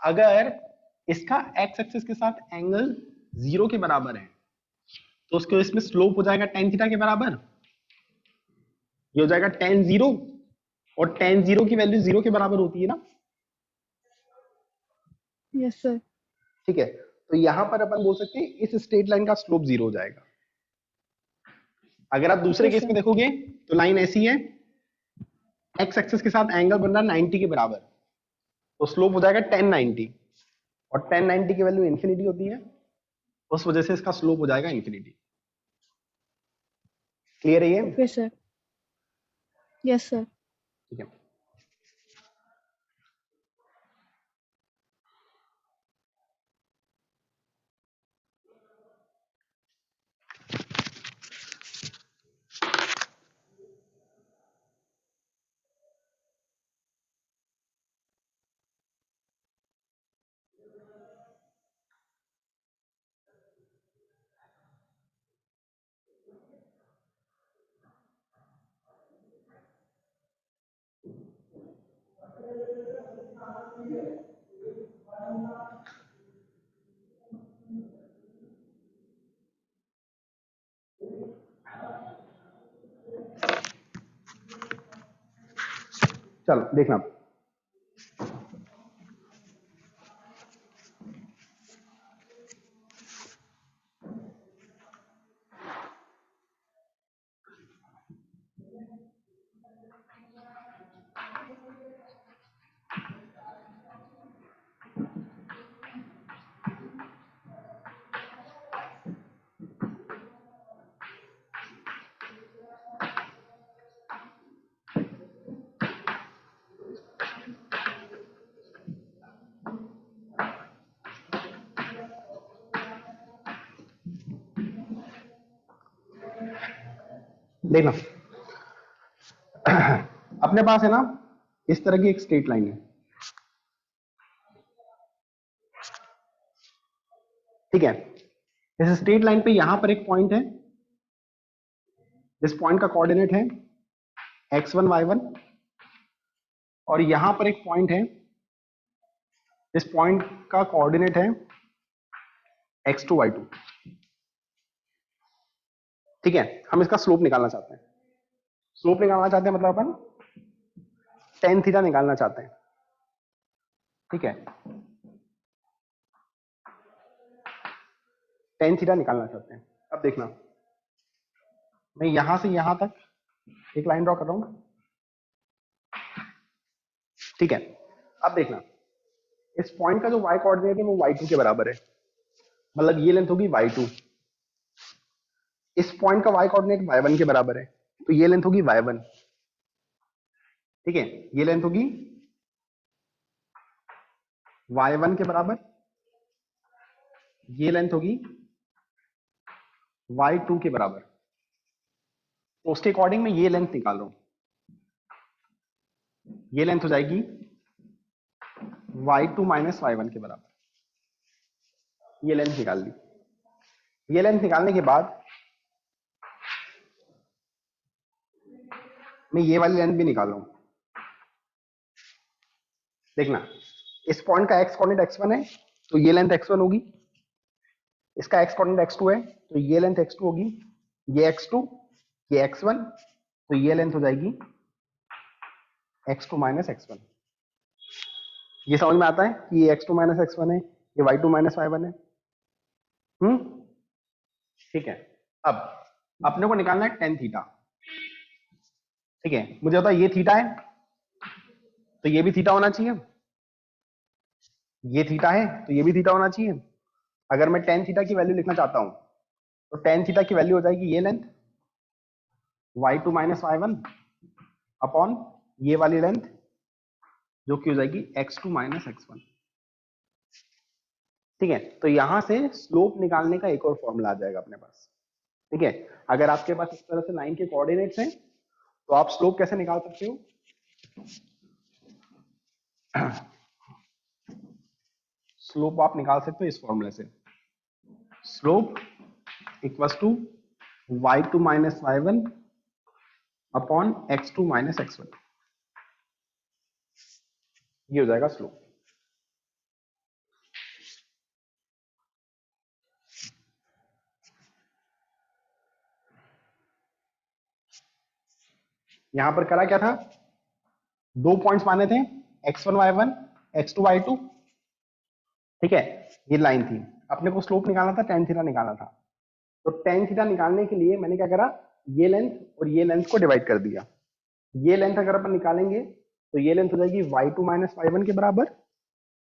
अगर इसका एक्स एक्सिस के साथ एंगल 0 के बराबर है तो उसके इसमें स्लोप हो जाएगा tan थीटा के बराबर, ये हो जाएगा tan 0, और tan 0 की वैल्यू 0 के बराबर होती है ना। Yes sir. ठीक है, तो यहां पर अपन बोल सकते हैं इस स्ट्रेट लाइन का स्लोप 0 हो जाएगा। अगर आप दूसरे Okay, केस में sir. देखोगे तो लाइन ऐसी है, एक्स एक्सिस के साथ एंगल बन रहा है 90 के बराबर, तो स्लोप हो जाएगा tan 90, और tan 90 की वैल्यू इंफिनिटी होती है, उस वजह से इसका स्लोप हो जाएगा इंफिनिटी। क्लियर है ये? Okay, sir. Yes, sir. ठीक है, चलो देखना, देखना अपने पास है ना इस तरह की एक स्ट्रेट लाइन है, ठीक है, इस स्ट्रेट लाइन पे यहां पर एक पॉइंट है, इस पॉइंट का कोऑर्डिनेट है x1 y1, और यहां पर एक पॉइंट है, इस पॉइंट का कोऑर्डिनेट है x2 y2। ठीक है, हम इसका स्लोप निकालना चाहते हैं, स्लोप निकालना चाहते हैं मतलब अपन tan थीटा निकालना चाहते हैं। ठीक है, tan थीटा निकालना चाहते हैं। अब देखना, मैं यहां से यहां तक एक लाइन ड्रॉ कर रहा हूं, ठीक है, अब देखना इस पॉइंट का जो y कोऑर्डिनेट है वो y2 के बराबर है, मतलब ये लेंथ होगी y2, इस पॉइंट का y कोऑर्डिनेट y1 के बराबर है, तो ये लेंथ होगी y1। ठीक है, ये लेंथ होगी y1 के बराबर, ये लेंथ होगी y2 के बराबर, तो उसके अकॉर्डिंग मैं ये लेंथ निकाल रहा हूं, ये लेंथ हो जाएगी y2 माइनस y1 के बराबर, ये लेंथ निकाल ली। ये लेंथ निकालने के बाद मैं ये वाली लेंथ भी निकाल रहा हूं। देखना, इस पॉइंट का x कोऑर्डिनेट x1 है तो ये लेंथ x1 होगी, इसका x कोऑर्डिनेट x2 है तो ये लेंथ x2 होगी, ये x2, ये x1, तो ये लेंथ हो जाएगी x2 माइनस x1। ये समझ में आता है कि ये x2 माइनस x1 है, ये y2 माइनस y1 है। ठीक है, अब अपने को निकालना है tan थीटा। ठीक है, मुझे पता ये थीटा है तो ये भी थीटा होना चाहिए, ये थीटा है तो ये भी थीटा होना चाहिए। अगर मैं tan थीटा की वैल्यू लिखना चाहता हूं तो tan थीटा की वैल्यू हो जाएगी ये length y2 minus y1 upon ये वाली लेंथ जो कि हो जाएगी x2 माइनस x1। ठीक है, तो यहां से स्लोप निकालने का एक और फॉर्मूला आ जाएगा अपने पास। ठीक है, अगर आपके पास इस तरह से लाइन के कोऑर्डिनेट्स हैं तो आप स्लोप कैसे निकाल सकते हो? स्लोप आप निकाल सकते हो इस फॉर्मूले से, slope equals to y2 minus y1 upon x2 minus x1। ये हो जाएगा स्लोप। यहां पर करा क्या था, 2 पॉइंट्स माने थे x1 y1 x2 y2। ठीक है, ये लाइन थी, अपने को स्लोप निकालना था, tan थीटा निकालना था। तो tan थीटा निकालने के लिए मैंने क्या करा, ये लेंथ और ये लेंथ को डिवाइड कर दिया। ये लेंथ अगर अपन निकालेंगे तो ये लेंथ हो जाएगी y2 माइनस y1 के बराबर,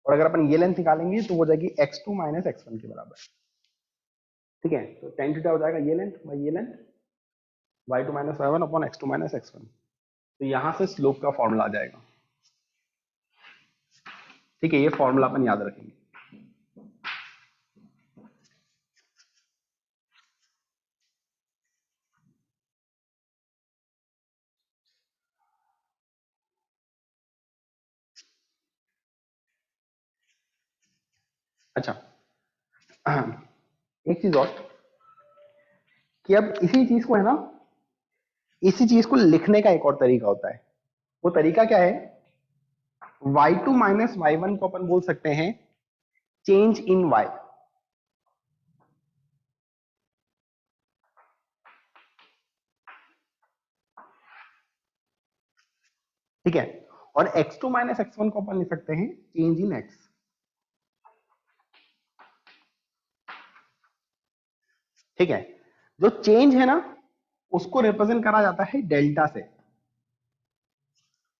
और अगर अपन ये लेंथ निकालेंगे तो हो जाएगी x2 माइनस x1 के बराबर। ठीक है, तो tan थीटा हो जाएगा ये लेंथ बाई ये length, y2 minus y1 upon x2 minus x1। तो यहां से स्लोप का फॉर्मूला आ जाएगा। ठीक है, ये फॉर्मूला अपन याद रखेंगे। अच्छा, एक चीज और कि अब इसी चीज को है ना, इसी चीज को लिखने का एक और तरीका होता है। वो तरीका क्या है, y2 माइनस y1 को अपन बोल सकते हैं चेंज इन y। ठीक है, और x2 माइनस x1 को अपन लिख सकते हैं चेंज इन x। ठीक है, जो चेंज है ना उसको रिप्रेजेंट करा जाता है डेल्टा से।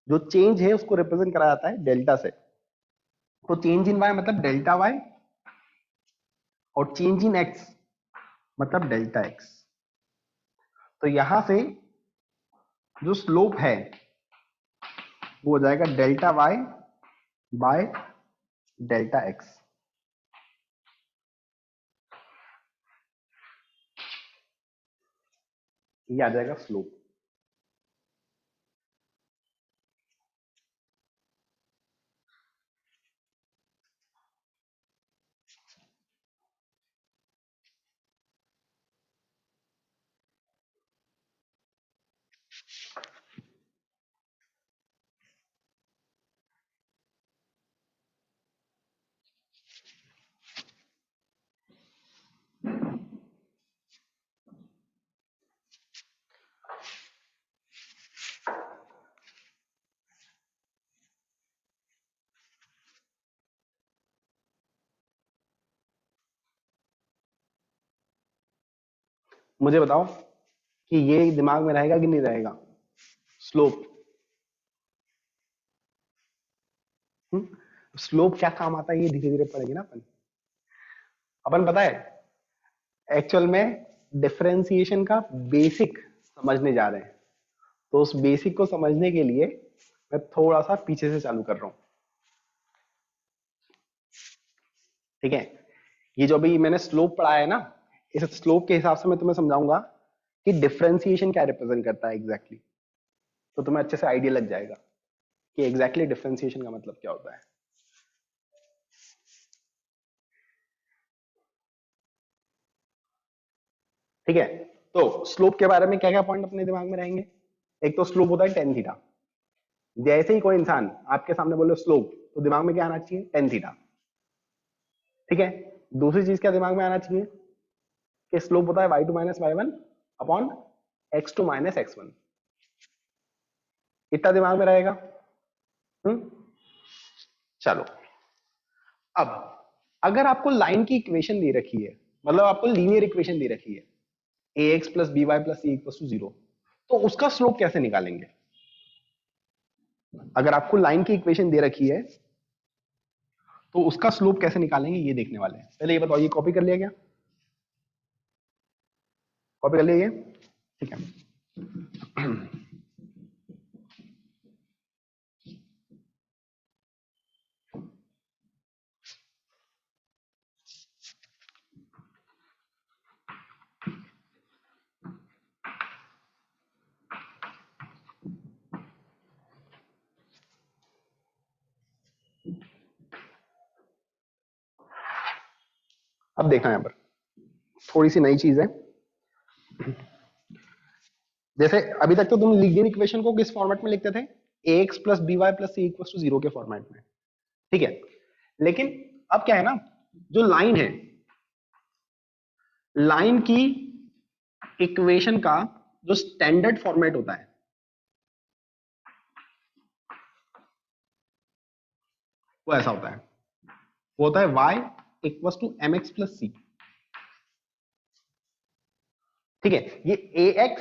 जो चेंज है उसको रिप्रेजेंट करा जाता है डेल्टा से। तो चेंज इन y मतलब डेल्टा y, और चेंज इन x मतलब डेल्टा x। तो यहां से जो स्लोप है वो हो जाएगा delta y by delta x। ये आ जाएगा स्लोप। मुझे बताओ कि ये दिमाग में रहेगा कि नहीं रहेगा, स्लोप। स्लोप क्या काम आता है ये धीरे धीरे पढ़ेंगे ना अपन। अपन पता है एक्चुअल में डिफरेंशिएशन का बेसिक समझने जा रहे हैं, तो उस बेसिक को समझने के लिए मैं थोड़ा सा पीछे से चालू कर रहा हूं। ठीक है, ये जो अभी मैंने स्लोप पढ़ाया है ना, इस स्लोप के हिसाब से मैं तुम्हें समझाऊंगा कि डिफरेंशिएशन क्या रिप्रेजेंट करता है एग्जैक्टली। तो तुम्हें अच्छे से आइडिया लग जाएगा कि एग्जैक्टली डिफरेंशिएशन का मतलब क्या होता है। ठीक है, तो स्लोप के बारे में क्या क्या पॉइंट अपने दिमाग में रहेंगे। एक तो स्लोप होता है टेन थीटा। जैसे ही कोई इंसान आपके सामने बोले स्लोप, तो दिमाग में क्या आना चाहिए, टेन थीटा। ठीक है, दूसरी चीज क्या दिमाग में आना चाहिए कि स्लोप होता है y2 minus y1 upon x2 minus x1। इतना दिमाग में रहेगा। चलो, अब अगर आपको लाइन की इक्वेशन दे रखी है, मतलब आपको लीनियर इक्वेशन दे रखी है ax plus B Y plus C equal to 0, तो उसका स्लोप कैसे निकालेंगे। अगर आपको लाइन की इक्वेशन दे रखी है तो उसका स्लोप कैसे निकालेंगे ये देखने वाले हैं। पहले ये बताओ, ये कॉपी कर लिया क्या, कॉपी कर लिया ये, ठीक है। अब देखना यहाँ पर थोड़ी सी नई चीज है। जैसे अभी तक तो तुम लीनियर इक्वेशन को किस फॉर्मेट में लिखते थे, ax plus B Y plus C equal to 0 के फॉर्मेट में, ठीक है। लेकिन अब क्या है ना, जो लाइन है, लाइन की इक्वेशन का जो स्टैंडर्ड फॉर्मेट होता है वो ऐसा होता है, वो होता है y equal to m x plus c, ठीक है। ये ax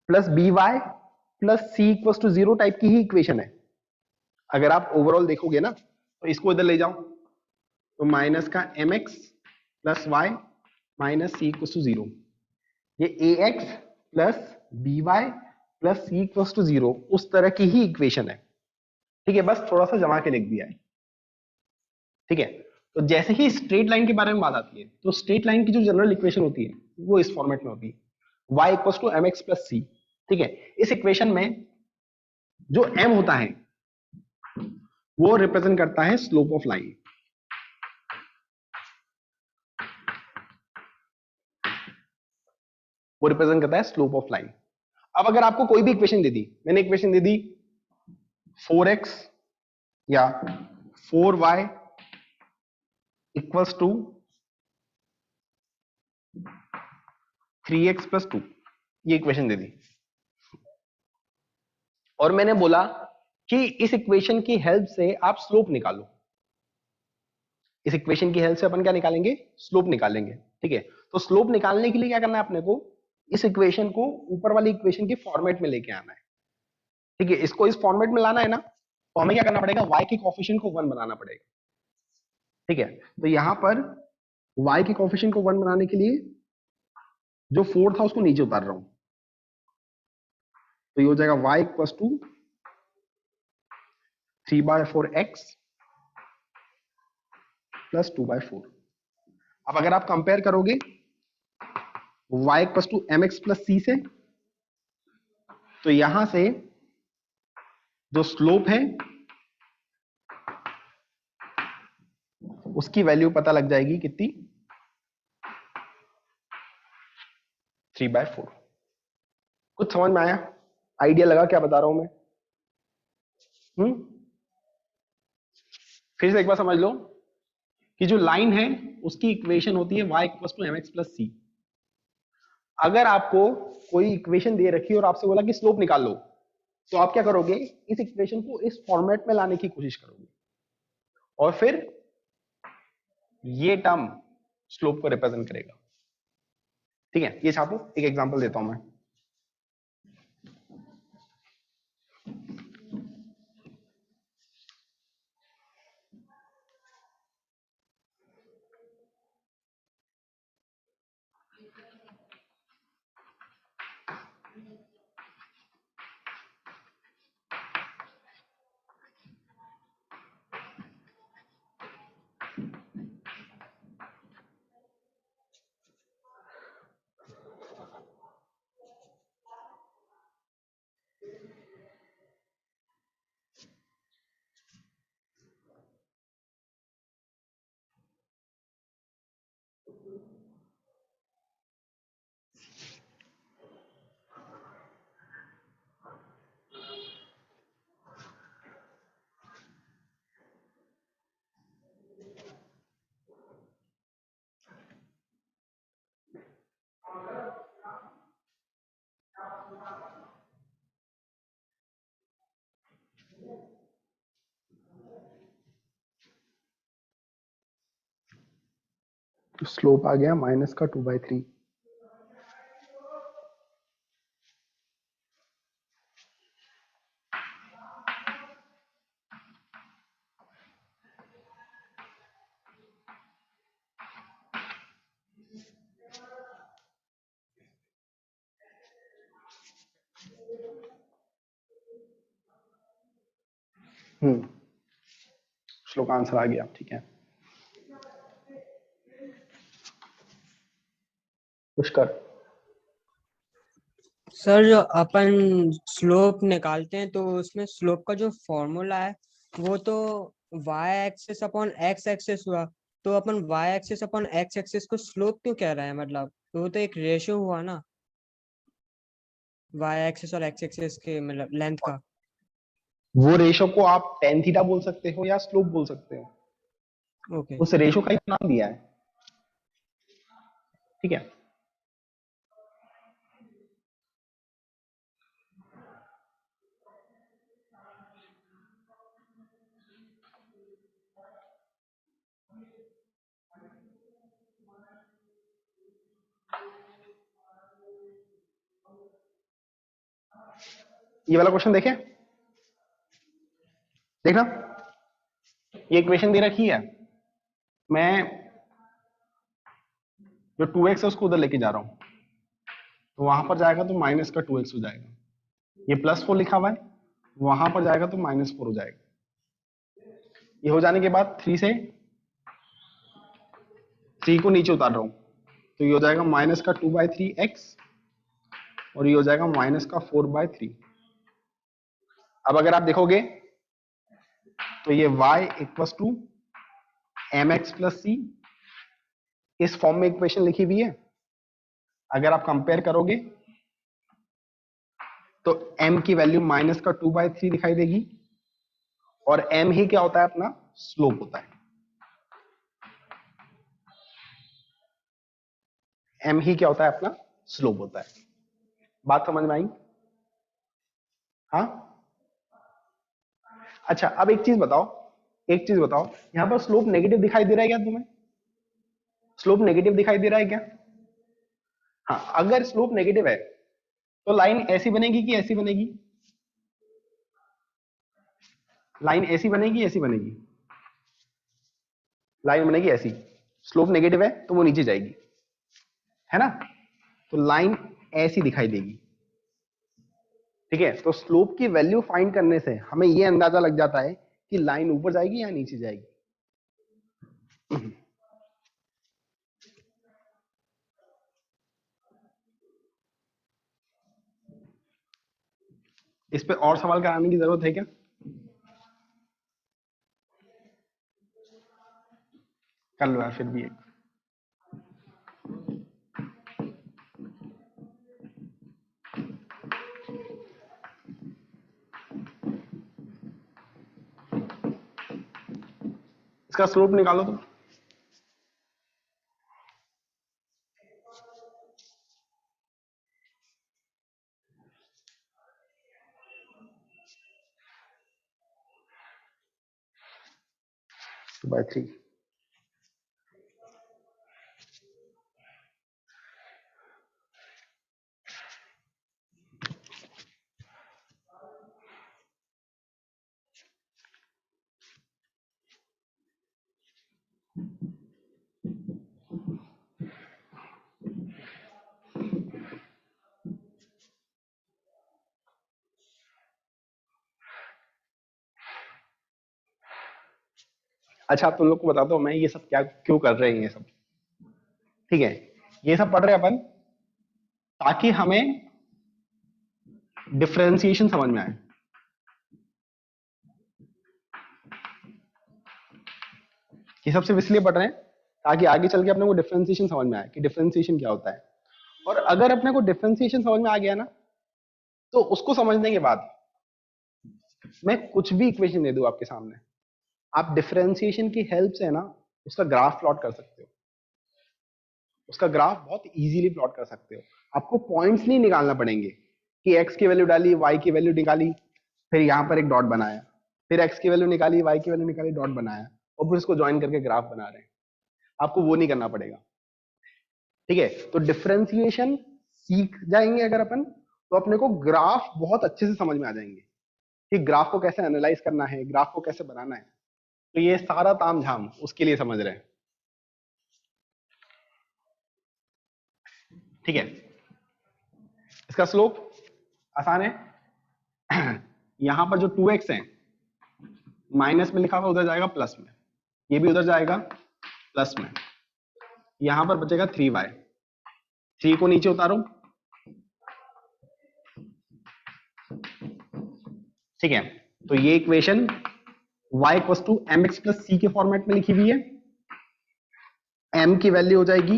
plus B Y plus C equal to 0 type की ही इक्वेशन है। अगर आप ओवरऑल देखोगे ना तो इसको इधर ले जाओ तो माइनस का M x plus Y minus C equal to 0, ये ax plus B Y plus C equal to 0 उस तरह की ही इक्वेशन है, ठीक है। बस थोड़ा सा जमा के लिख दिया है, ठीक है। तो जैसे ही स्ट्रेट लाइन के बारे में बात आती है तो स्ट्रेट लाइन की जो जनरल इक्वेशन होती है वो इस फॉर्मेट में होती है, y equal to m x plus c, ठीक है। इस इक्वेशन में जो m होता है वो रिप्रेजेंट करता है स्लोप ऑफ लाइन, वो रिप्रेजेंट करता है स्लोप ऑफ लाइन। अब अगर आपको कोई भी इक्वेशन दे दी, मैंने इक्वेशन दे दी 4x या 4y equals to 3x plus 2, ये इक्वेशन दे दी, और मैंने बोला कि इस इक्वेशन की हेल्प से आप स्लोप निकालो। इस इक्वेशन की हेल्प से अपन क्या निकालेंगे, स्लोप निकालेंगे, ठीक है। तो स्लोप निकालने के लिए क्या करना है अपने को, इस इक्वेशन को ऊपर वाली इक्वेशन के फॉर्मेट में लेके आना है, ठीक है। इसको इस फॉर्मेट में लाना है ना, तो हमें क्या करना पड़ेगा, y के कोफिशिएंट को 1 बनाना पड़ेगा, ठीक है। तो यहां पर y के कोफिशिएंट को 1 बनाने के लिए जो 4 था उसको नीचे उतार रहा हूं, तो ये हो जाएगा y equal to 3/4x plus 2/4। अब अगर आप कंपेयर करोगे y equal to m x plus c से, तो यहां से जो स्लोप है उसकी वैल्यू पता लग जाएगी कितनी, 3/4। कुछ समझ में आया, आइडिया लगा क्या बता रहा हूं मैं? फिर से एक बार समझ लो कि जो लाइन है उसकी इक्वेशन होती है y equal to m x plus c. अगर आपको कोई इक्वेशन दे रखी है और आपसे बोला कि स्लोप निकाल लो, तो आप क्या करोगे, इस इक्वेशन को इस फॉर्मेट में लाने की कोशिश करोगे, और फिर ये टर्म स्लोप को रिप्रेजेंट करेगा, ठीक है। ये छापो, एक एग्जांपल देता हूं मैं। तो स्लोप आ गया माइनस का 2/3। श्लोक का आंसर आ गया, ठीक है। पुष्कर, सर जो अपन स्लोप निकालते हैं तो उसमें स्लोप का जो फॉर्मूला है वो तो y axis upon x axis हुआ, तो अपन y axis upon x axis को स्लोप क्यों कह रहे हैं? मतलब तो वो तो एक रेशियो हुआ ना y एक्सिस और x एक्सिस के मतलब लेंथ का। वो रेशो को आप टेन थीटा बोल सकते हो या स्लोप बोल सकते हो, ओके उस रेशो का ही नाम दिया है, ठीक है। ये वाला क्वेश्चन देखें, देखना, ये इक्वेशन दे रखी है, मैं जो 2x है उसको उधर लेके जा रहा हूं, तो वहां पर जाएगा तो माइनस का 2x हो जाएगा, ये +4 लिखा हुआ है, वहां पर जाएगा तो -4 हो जाएगा। ये हो जाने के बाद 3 से 3 को नीचे उतार रहा हूं, तो ये हो जाएगा माइनस का 2/3x और ये हो जाएगा माइनस का 4/3। अब अगर आप देखोगे तो ये y equals to mx plus c इस फॉर्म में इक्वेशन लिखी हुई है। अगर आप कंपेयर करोगे तो m की वैल्यू माइनस का 2/3 दिखाई देगी और m ही क्या होता है, अपना स्लोप होता है। m ही क्या होता है, अपना स्लोप होता है। बात समझ में आई? हाँ, अच्छा अब एक चीज बताओ, यहां पर स्लोप नेगेटिव दिखाई दे रहा है क्या तुम्हें? स्लोप नेगेटिव दिखाई दे रहा है क्या? हाँ, अगर स्लोप नेगेटिव है तो लाइन ऐसी बनेगी कि ऐसी बनेगी? लाइन ऐसी बनेगी, ऐसी बनेगी? लाइन बनेगी ऐसी। स्लोप नेगेटिव है तो वो नीचे जाएगी, है ना, तो लाइन ऐसी दिखाई देगी, ठीक है। तो स्लोप की वैल्यू फाइंड करने से हमें ये अंदाजा लग जाता है कि लाइन ऊपर जाएगी या नीचे जाएगी। इस पे और सवाल कराने की जरूरत है क्या? कर लो यार फिर भी एक। इसका स्लोप निकालो तो। बाय 3। अच्छा आप तुम लोग को बताता हूँ मैं ये सब क्या क्यों कर रहे हैं ये सब, ठीक है। ये सब पढ़ रहे हैं अपन ताकि हमें डिफरेंशिएशन समझ में आए। ये सब सिर्फ इसलिए पढ़ रहे हैं ताकि आगे चल के अपने को डिफरेंशिएशन समझ में आए कि डिफरेंशिएशन क्या होता है। और अगर अपने को डिफरेंशिएशन समझ में आ गया ना, तो उसको समझने के बाद मैं कुछ भी इक्वेशन दे दूं आपके सामने, आप डिफरेंशिएशन की हेल्प से ना उसका ग्राफ प्लॉट कर सकते हो। उसका ग्राफ बहुत इजीली प्लॉट कर सकते हो। आपको पॉइंट्स नहीं निकालना पड़ेंगे कि x की वैल्यू डाली, y की वैल्यू निकाली, फिर यहाँ पर एक डॉट बनाया, फिर x की वैल्यू निकाली, y की वैल्यू निकाली, डॉट बनाया और फिर उसको ज्वाइन करके ग्राफ बना रहे हैं। आपको वो नहीं करना पड़ेगा, ठीक है। तो डिफरेंशिएशन सीख जाएंगे अगर अपन, तो अपने को ग्राफ बहुत अच्छे से समझ में आ जाएंगे कि ग्राफ को कैसे एनालाइज करना है, ग्राफ को कैसे बनाना है। तो ये सारा ताम झाम उसके लिए समझ रहे हैं, ठीक है। इसका स्लोप आसान है। यहां पर जो 2x है माइनस में लिखा हुआ उधर जाएगा प्लस में, ये भी उधर जाएगा प्लस में, यहां पर बचेगा 3y, 3 को नीचे उतारो, ठीक है। तो ये equation y equals to mx plus c के फॉर्मेट में लिखी हुई है। m की वैल्यू हो जाएगी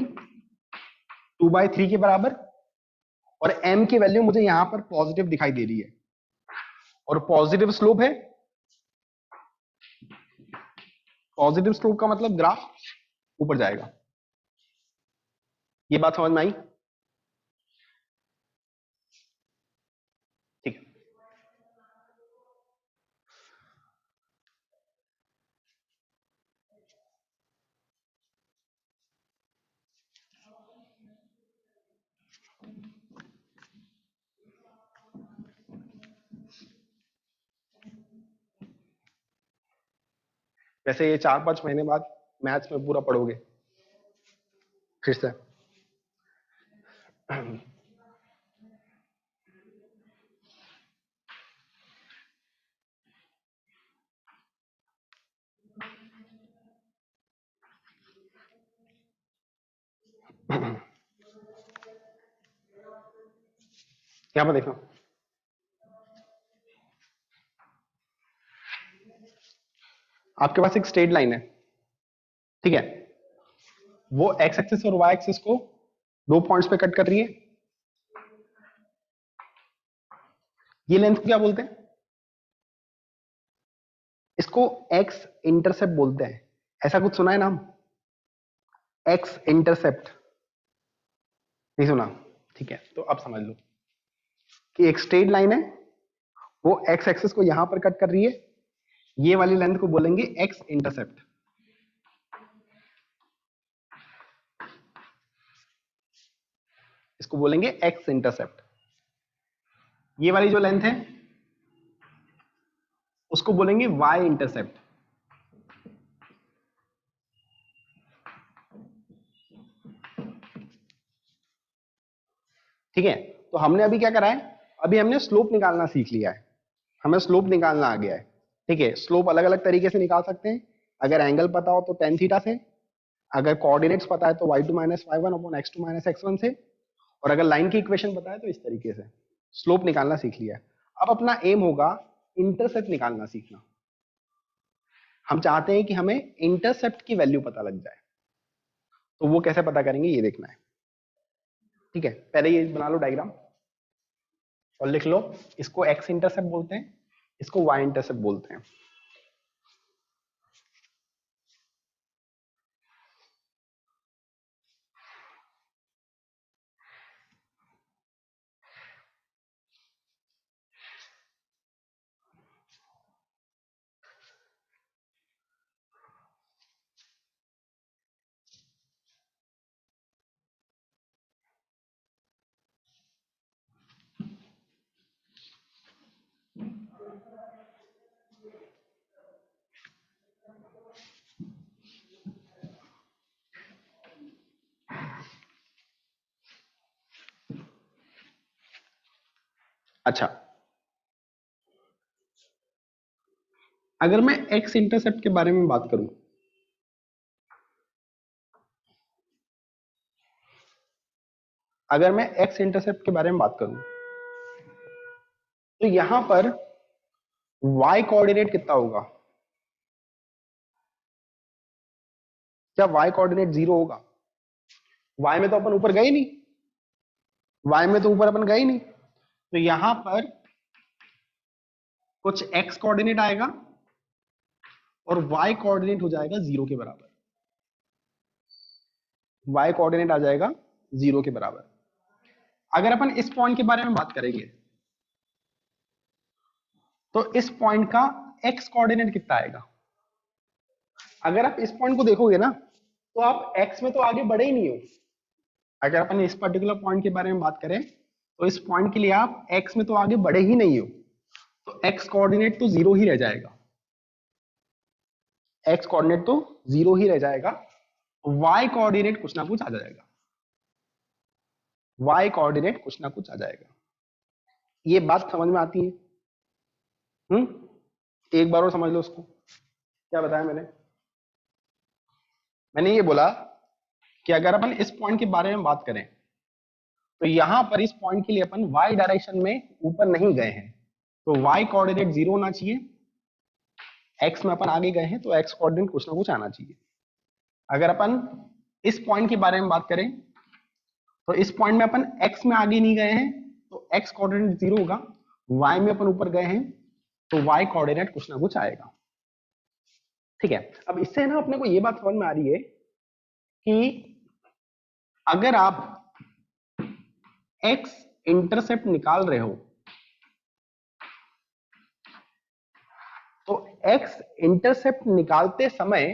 2/3 के बराबर, और m की वैल्यू मुझे यहां पर पॉजिटिव दिखाई दे रही है, और पॉजिटिव स्लोप है। पॉजिटिव स्लोप का मतलब ग्राफ ऊपर जाएगा। ये बात समझ में आई? ठीक है। वैसे ये 4-5 महीने बाद मैथ्स में पूरा पढ़ोगे फिर से। यहाँ पर देखो, आपके पास एक स्ट्रेट लाइन है, ठीक है, वो एक्स एक्सिस और वाई एक्सिस को 2 पॉइंट्स पे कट कर रही है। ये लेंथ को क्या बोलते हैं? इसको एक्स इंटरसेप्ट बोलते हैं। ऐसा कुछ सुना है नाम? एक्स इंटरसेप्ट नहीं सुना? ठीक है, तो अब समझ लो कि एक स्ट्रेट लाइन है, वो एक्स एक्सिस को यहां पर कट कर रही है, ये वाली लेंथ को बोलेंगे एक्स इंटरसेप्ट। इसको बोलेंगे एक्स इंटरसेप्ट। ये वाली जो लेंथ है उसको बोलेंगे वाई इंटरसेप्ट। ठीक है, तो हमने अभी क्या करा है? अभी हमने स्लोप निकालना सीख लिया है, हमें स्लोप निकालना आ गया है। ठीक है, स्लोप अलग अलग तरीके से निकाल सकते हैं। अगर एंगल पता हो तो tan थीटा से, अगर कोऑर्डिनेट्स पता है तो y2 minus y1 upon x2 minus x1 से, और अगर लाइन की इक्वेशन पता है तो इस तरीके से। स्लोप निकालना सीख लिया है। अब अपना एम होगा इंटरसेप्ट निकालना सीखना। हम चाहते हैं कि हमें इंटरसेप्ट की वैल्यू पता लग जाए, तो वो कैसे पता करेंगे ये देखना है। ठीक है, पहले ये बना लो डायग्राम और लिख लो, इसको एक्स इंटरसेप्ट बोलते हैं, इसको वाई इंटरसेप्ट बोलते हैं। अच्छा, अगर मैं एक्स इंटरसेप्ट के बारे में बात करूं, अगर मैं एक्स इंटरसेप्ट के बारे में बात करूं तो यहां पर y कोऑर्डिनेट कितना होगा? क्या y कोऑर्डिनेट 0 होगा? y में तो अपन ऊपर गए नहीं, y में तो ऊपर अपन गए नहीं, तो यहां पर कुछ x कोऑर्डिनेट आएगा और y कोऑर्डिनेट हो जाएगा 0 के बराबर। y कोऑर्डिनेट आ जाएगा 0 के बराबर। अगर अपन इस पॉइंट के बारे में बात करेंगे तो इस पॉइंट का x कोऑर्डिनेट कितना आएगा? अगर आप इस पॉइंट को देखोगे ना तो आप x में तो आगे बढ़े ही नहीं हो। अगर अपन इस पर्टिकुलर पॉइंट के बारे में बात करें तो इस पॉइंट के लिए आप x में तो आगे बढ़े ही नहीं हो, तो x कोऑर्डिनेट तो 0 ही रह जाएगा। x कोऑर्डिनेट तो 0 ही रह जाएगा, y कोऑर्डिनेट कुछ ना कुछ आ जाएगा। y कोऑर्डिनेट कुछ ना कुछ आ जाएगा। ये बात समझ में आती है? एक बार और समझ लो उसको। क्या बताया मैंने? मैंने ये बोला कि अगर अपन इस पॉइंट के बारे में बात करें तो यहां पर इस पॉइंट के लिए अपन y डायरेक्शन में ऊपर नहीं गए हैं, तो y कोऑर्डिनेट 0 होना चाहिए। x में अपन आगे गए हैं तो x कोऑर्डिनेट कुछ ना कुछ आना चाहिए। अगर अपन इस पॉइंट के बारे में बात करें तो इस पॉइंट में अपन x में आगे नहीं गए हैं तो x कोऑर्डिनेट 0 होगा। y में अपन ऊपर गए हैं तो y कोऑर्डिनेट कुछ ना कुछ आएगा। ठीक है, अब इससे ना अपने को ये बात समझ में आ रही है कि अगर आप x इंटरसेप्ट निकाल रहे हो तो x इंटरसेप्ट निकालते समय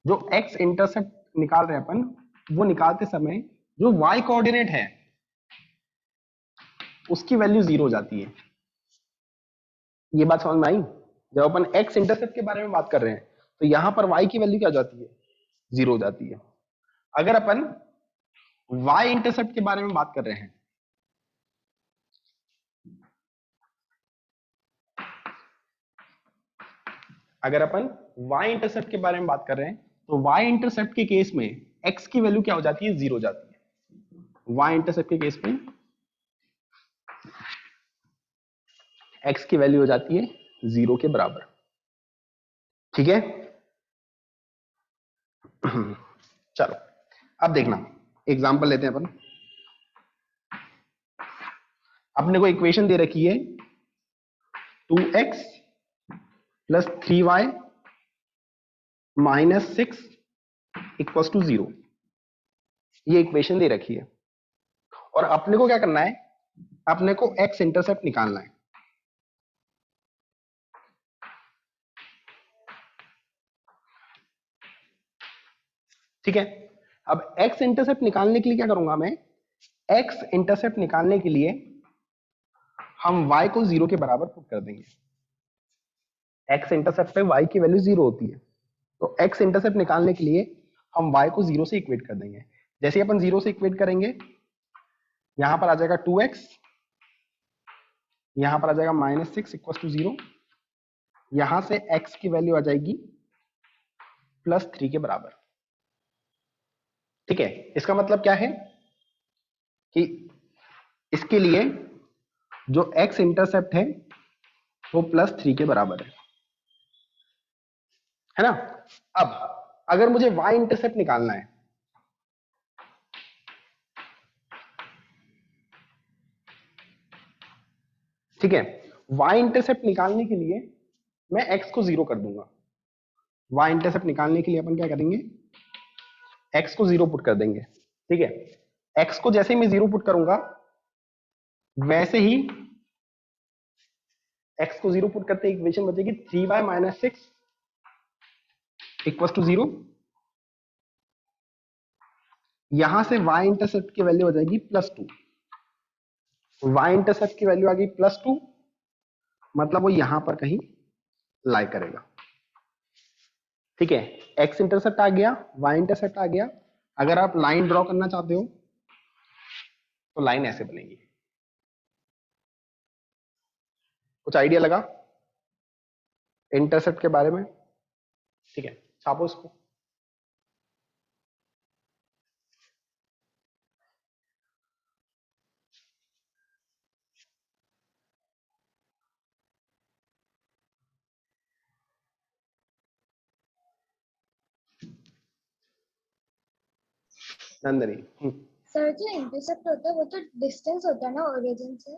जो x इंटरसेप्ट निकाल रहे हैं अपन, वो निकालते समय जो y कोऑर्डिनेट है उसकी वैल्यू 0 हो जाती है। ये बात समझ में आई? जब अपन x इंटरसेप्ट के बारे में बात कर रहे हैं तो यहां पर y की वैल्यू क्या हो जाती है? 0 हो जाती है। अगर अपन y इंटरसेप्ट के बारे में बात कर रहे हैं अगर अपन y इंटरसेप्ट के बारे में बात कर रहे हैं तो y इंटरसेप्ट के केस में x की वैल्यू क्या हो जाती है? 0 हो जाती है। y इंटरसेप्ट के केस में x की वैल्यू हो जाती है 0 के बराबर। ठीक है, चलो अब देखना एग्जांपल लेते हैं अपन। अपने को इक्वेशन दे रखी है 2x plus 3y minus 6 equals to 0। ये इक्वेशन दे रखी है और अपने को क्या करना है? अपने को x इंटरसेप्ट निकालना है। ठीक है, अब x इंटरसेप्ट निकालने के लिए क्या करूंगा मैं? x इंटरसेप्ट निकालने के लिए हम y को 0 के बराबर पुट कर देंगे। x इंटरसेप्ट पे y की वैल्यू 0 होती है, तो x इंटरसेप्ट निकालने के लिए हम y को 0 से इक्वेट कर देंगे। जैसे अपन 0 से इक्वेट करेंगे, यहां पर आ जाएगा 2x, यहां पर आ जाएगा माइनस 6 इक्वल टू 0। यहां से x की वैल्यू आ जाएगी प्लस 3 के बराबर। ठीक है, इसका मतलब क्या है कि इसके लिए जो x इंटरसेप्ट है वो प्लस 3 के बराबर है ना? अब अगर मुझे y इंटरसेप्ट निकालना है ठीक है, y इंटरसेप्ट निकालने के लिए मैं x को 0 कर दूंगा। y इंटरसेप्ट निकालने के लिए अपन क्या करेंगे? x को 0 पुट कर देंगे। ठीक है, x को जैसे ही मैं 0 पुट करूंगा वैसे ही x को 0 पुट करते इक्वेशन बचेगी 3y माइनस 6 इक्वल टू 0। यहां से y इंटरसेप्ट की वैल्यू हो जाएगी प्लस 2। y इंटरसेप्ट की वैल्यू आ गई प्लस 2, मतलब वो यहां पर कहीं लाई करेगा। ठीक है, x इंटरसेप्ट आ गया, y इंटरसेप्ट आ गया। अगर आप लाइन ड्रॉ करना चाहते हो तो लाइन ऐसे बनेगी। कुछ आइडिया लगा इंटरसेप्ट के बारे में? ठीक है, छापो इसको। नंदनी सर जो इंटरसेप्ट होता है वो तो डिस्टेंस होता है ना ओरिजिन से।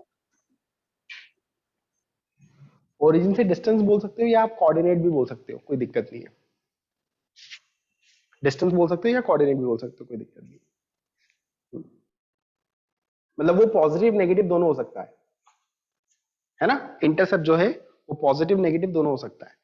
ओरिजिन से डिस्टेंस बोल सकते हो या आप कोऑर्डिनेट भी बोल सकते हो, कोई दिक्कत नहीं है। डिस्टेंस बोल सकते हो या कोऑर्डिनेट भी बोल सकते हो, कोई दिक्कत नहीं। मतलब वो पॉजिटिव नेगेटिव दोनों हो सकता है ना? इंटरसेप्ट जो है वो पॉजिटिव नेगेटिव दोनों हो सकता है।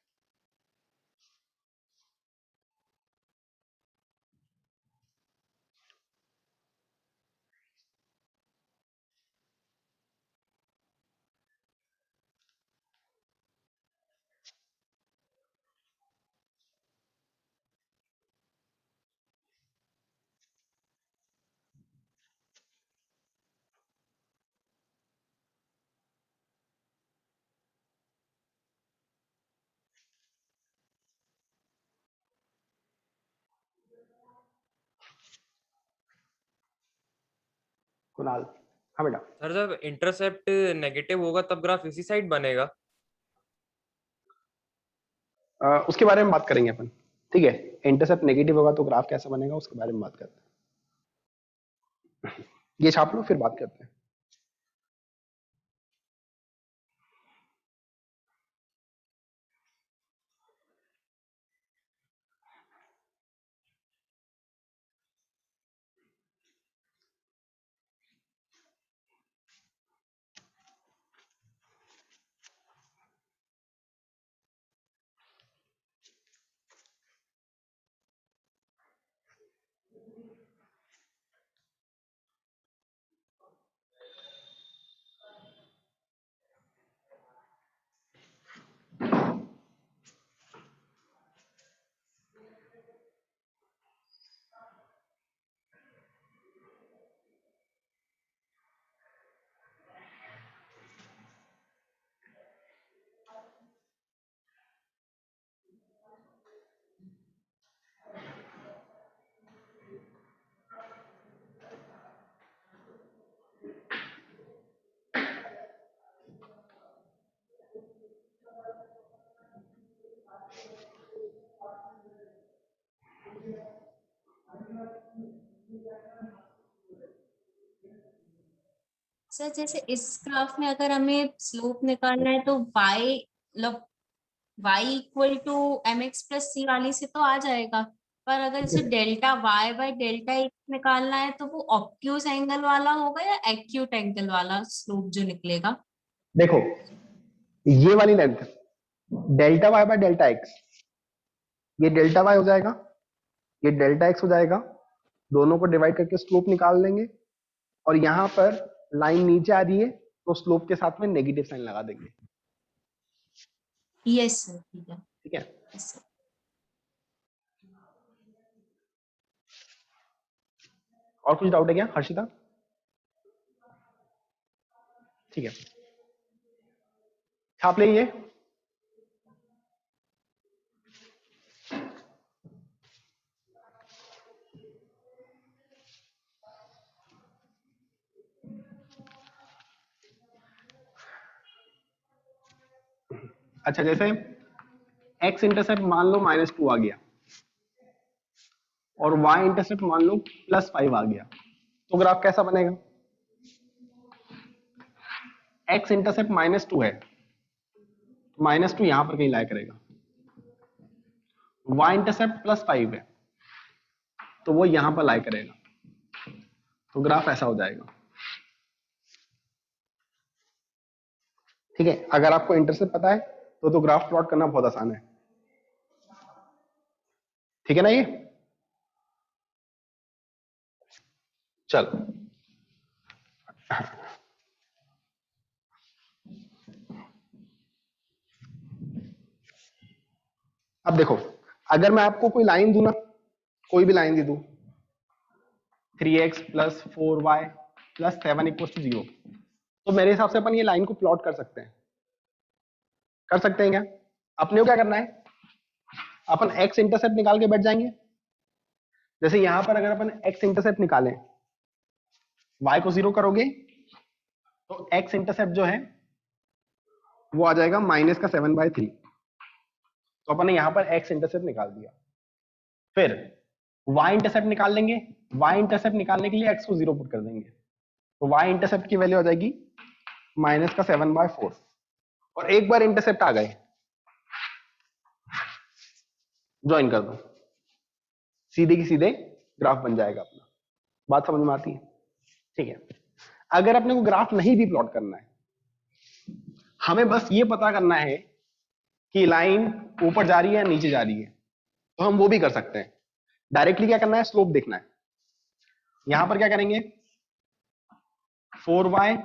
कुणाल, हाँ बेटा। सर जब इंटरसेप्ट नेगेटिव होगा तब ग्राफ इसी साइड बनेगा। उसके बारे में बात करेंगे अपन, ठीक है। इंटरसेप्ट नेगेटिव होगा तो ग्राफ कैसा बनेगा उसके बारे में बात करते हैं। ये छाप लो फिर बात करते हैं। सर जैसे इस ग्राफ में अगर हमें स्लोप निकालना है तो y मतलब y equal to m x plus c वाली से तो आ जाएगा, पर अगर जैसे delta y by delta x निकालना है तो वो ऑब्ट्यूज एंगल वाला होगा या एक्यूट एंगल वाला स्लोप जो निकलेगा? देखो ये वाली length delta Y by delta X, ये डेल्टा वाई हो जाएगा, ये डेल्टा एक्स हो जाएगा, दोनों को डिवाइड करके स्लोप निकाल लेंगे। और यहां पर लाइन नीचे आ रही है तो स्लोप के साथ में नेगेटिव साइन लगा देंगे। यस सर, ठीक है। ठीक है, यस सर। और कुछ डाउट है क्या हर्षिता? ठीक है, छाप ले ये। अच्छा, जैसे x इंटरसेप्ट मान लो -2 आ गया और y इंटरसेप्ट मान लो +5 आ गया, तो ग्राफ कैसा बनेगा? x इंटरसेप्ट -2 है, -2 यहां पर कहीं लाया करेगा। y इंटरसेप्ट +5 है तो वो यहां पर लाया करेगा, तो ग्राफ ऐसा हो जाएगा। ठीक है, अगर आपको इंटरसेप्ट पता है तो ग्राफ प्लॉट करना बहुत आसान है। ठीक है ना ये? चल अब देखो, अगर मैं आपको कोई लाइन दूं ना, कोई भी लाइन दे दूं 3x + 4y + 7 = 0, तो मेरे हिसाब से अपन ये लाइन को प्लॉट कर सकते हैं। कर सकते हैं क्या? अपने को क्या करना है, अपन x इंटरसेप्ट निकाल के बैठ जाएंगे। जैसे यहां पर अगर अपन x इंटरसेप्ट निकालें, y को 0 करोगे तो x इंटरसेप्ट जो है वो आ जाएगा -7/3। तो अपन ने यहां पर x इंटरसेप्ट निकाल दिया। फिर y इंटरसेप्ट निकाल लेंगे, y इंटरसेप्ट निकालने के लिए x को 0 पुट कर देंगे, तो y इंटरसेप्ट की वैल्यू आ जाएगी -7/4। और एक बार इंटरसेप्ट आ गए, ज्वाइन कर दो, सीधे की सीधे ग्राफ बन जाएगा अपना। बात समझ में आती है? ठीक है, अगर अपने को ग्राफ नहीं भी प्लॉट करना है, हमें बस ये पता करना है कि लाइन ऊपर जा रही है या नीचे जा रही है, तो हम वो भी कर सकते हैं। डायरेक्टली क्या करना है, स्लोप देखना है। यहां पर क्या करेंगे, 4y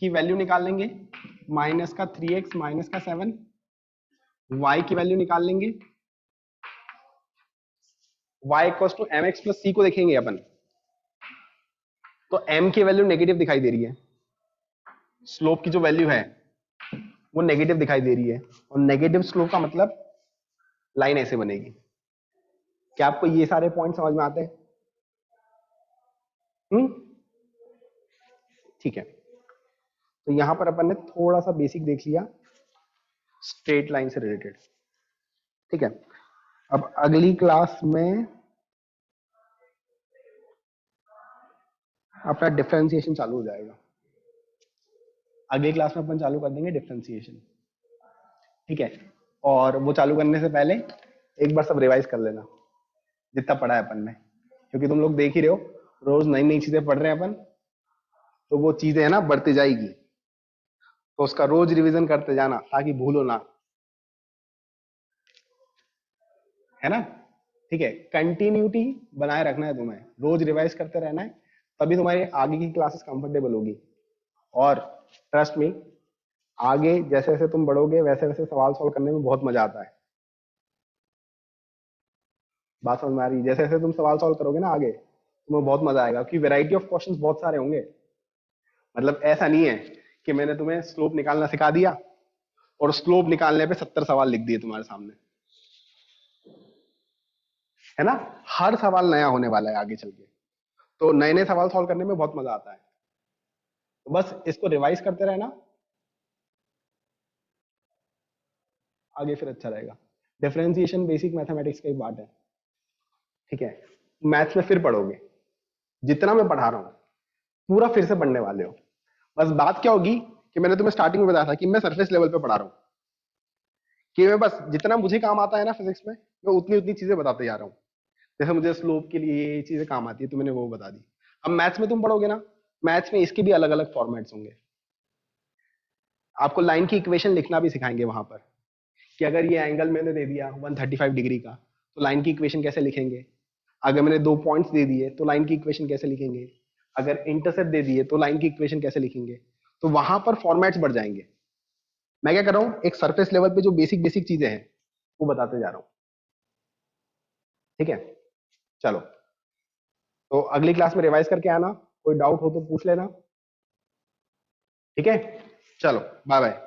की वैल्यू निकाल लेंगे, -3x -7, y की वैल्यू निकाल लेंगे, y = mx + c को देखेंगे अपन, तो m की वैल्यू नेगेटिव दिखाई दे रही है, स्लोप की जो वैल्यू है वो नेगेटिव दिखाई दे रही है, और नेगेटिव स्लोप का मतलब लाइन ऐसे बनेगी। क्या आपको ये सारे पॉइंट समझ में आते हैं? ठीक है, तो यहां पर अपन ने थोड़ा सा बेसिक देख लिया स्ट्रेट लाइन से रिलेटेड। ठीक है, अब अगली क्लास में अपना डिफरेंशिएशन चालू हो जाएगा। अगली क्लास में अपन चालू कर देंगे डिफरेंशिएशन। ठीक है, और वो चालू करने से पहले एक बार सब रिवाइज कर लेना जितना पढ़ा है अपन ने, क्योंकि तुम लोग देख ही रहे हो रोज नई नई चीजें पढ़ रहे हैं अपन, तो वो चीजें है ना बढ़ती जाएगी, तो उसका रोज रिवीजन करते जाना ताकि भूलो ना, है ना। ठीक है, कंटिन्यूटी बनाए रखना है तुम्हें, रोज रिवाइज करते रहना है, तभी तुम्हारी आगे की क्लासेस कंफर्टेबल होगी। और ट्रस्ट मी, आगे जैसे जैसे तुम बढ़ोगे वैसे वैसे सवाल सॉल्व करने में बहुत मजा आता है। बात समझ में आ रही है? जैसे जैसे तुम सवाल सॉल्व करोगे ना आगे, तुम्हें बहुत मजा आएगा, क्योंकि वैरायटी ऑफ क्वेश्चंस बहुत सारे होंगे। मतलब ऐसा नहीं है कि मैंने तुम्हें स्लोप निकालना सिखा दिया और स्लोप निकालने पे 70 सवाल लिख दिए तुम्हारे सामने, है ना। हर सवाल नया होने वाला है आगे चल के, तो नए नए सवाल सॉल्व करने में बहुत मजा आता है। तो बस इसको रिवाइज करते रहना, आगे फिर अच्छा रहेगा। डिफरेंशिएशन बेसिक मैथमेटिक्स का ही पार्ट है। ठीक है, मैथ्स में फिर पढ़ोगे, जितना मैं पढ़ा रहा हूं पूरा फिर से पढ़ने वाले हो। बस बात क्या होगी कि मैंने तुम्हें स्टार्टिंग में बताया था कि मैं सरफेस लेवल पे पढ़ा रहा हूं, कि मैं बस जितना मुझे काम आता है ना फिजिक्स में, मैं उतनी उतनी चीजें बताते जा रहा हूँ। जैसे मुझे स्लोप के लिए ये चीजें काम आती है तो मैंने वो बता दी। अब मैथ्स में तुम पढ़ोगे ना, मैथ्स में इसके भी अलग अलग फॉर्मेट्स होंगे। आपको लाइन की इक्वेशन लिखना भी सिखाएंगे वहां पर, कि अगर ये एंगल मैंने दे दिया 135 डिग्री का, तो लाइन की इक्वेशन कैसे लिखेंगे। अगर मैंने 2 पॉइंट्स दे दिए तो लाइन की इक्वेशन कैसे लिखेंगे। अगर इंटरसेप्ट दे दिए तो लाइन की इक्वेशन कैसे लिखेंगे। तो वहां पर फॉर्मेट्स बढ़ जाएंगे। मैं क्या कर रहा हूँ, एक सरफेस लेवल पे जो बेसिक बेसिक चीजें हैं वो बताते जा रहा हूँ। ठीक है, चलो, तो अगली क्लास में रिवाइज करके आना, कोई डाउट हो तो पूछ लेना। ठीक है, चलो बाय बाय।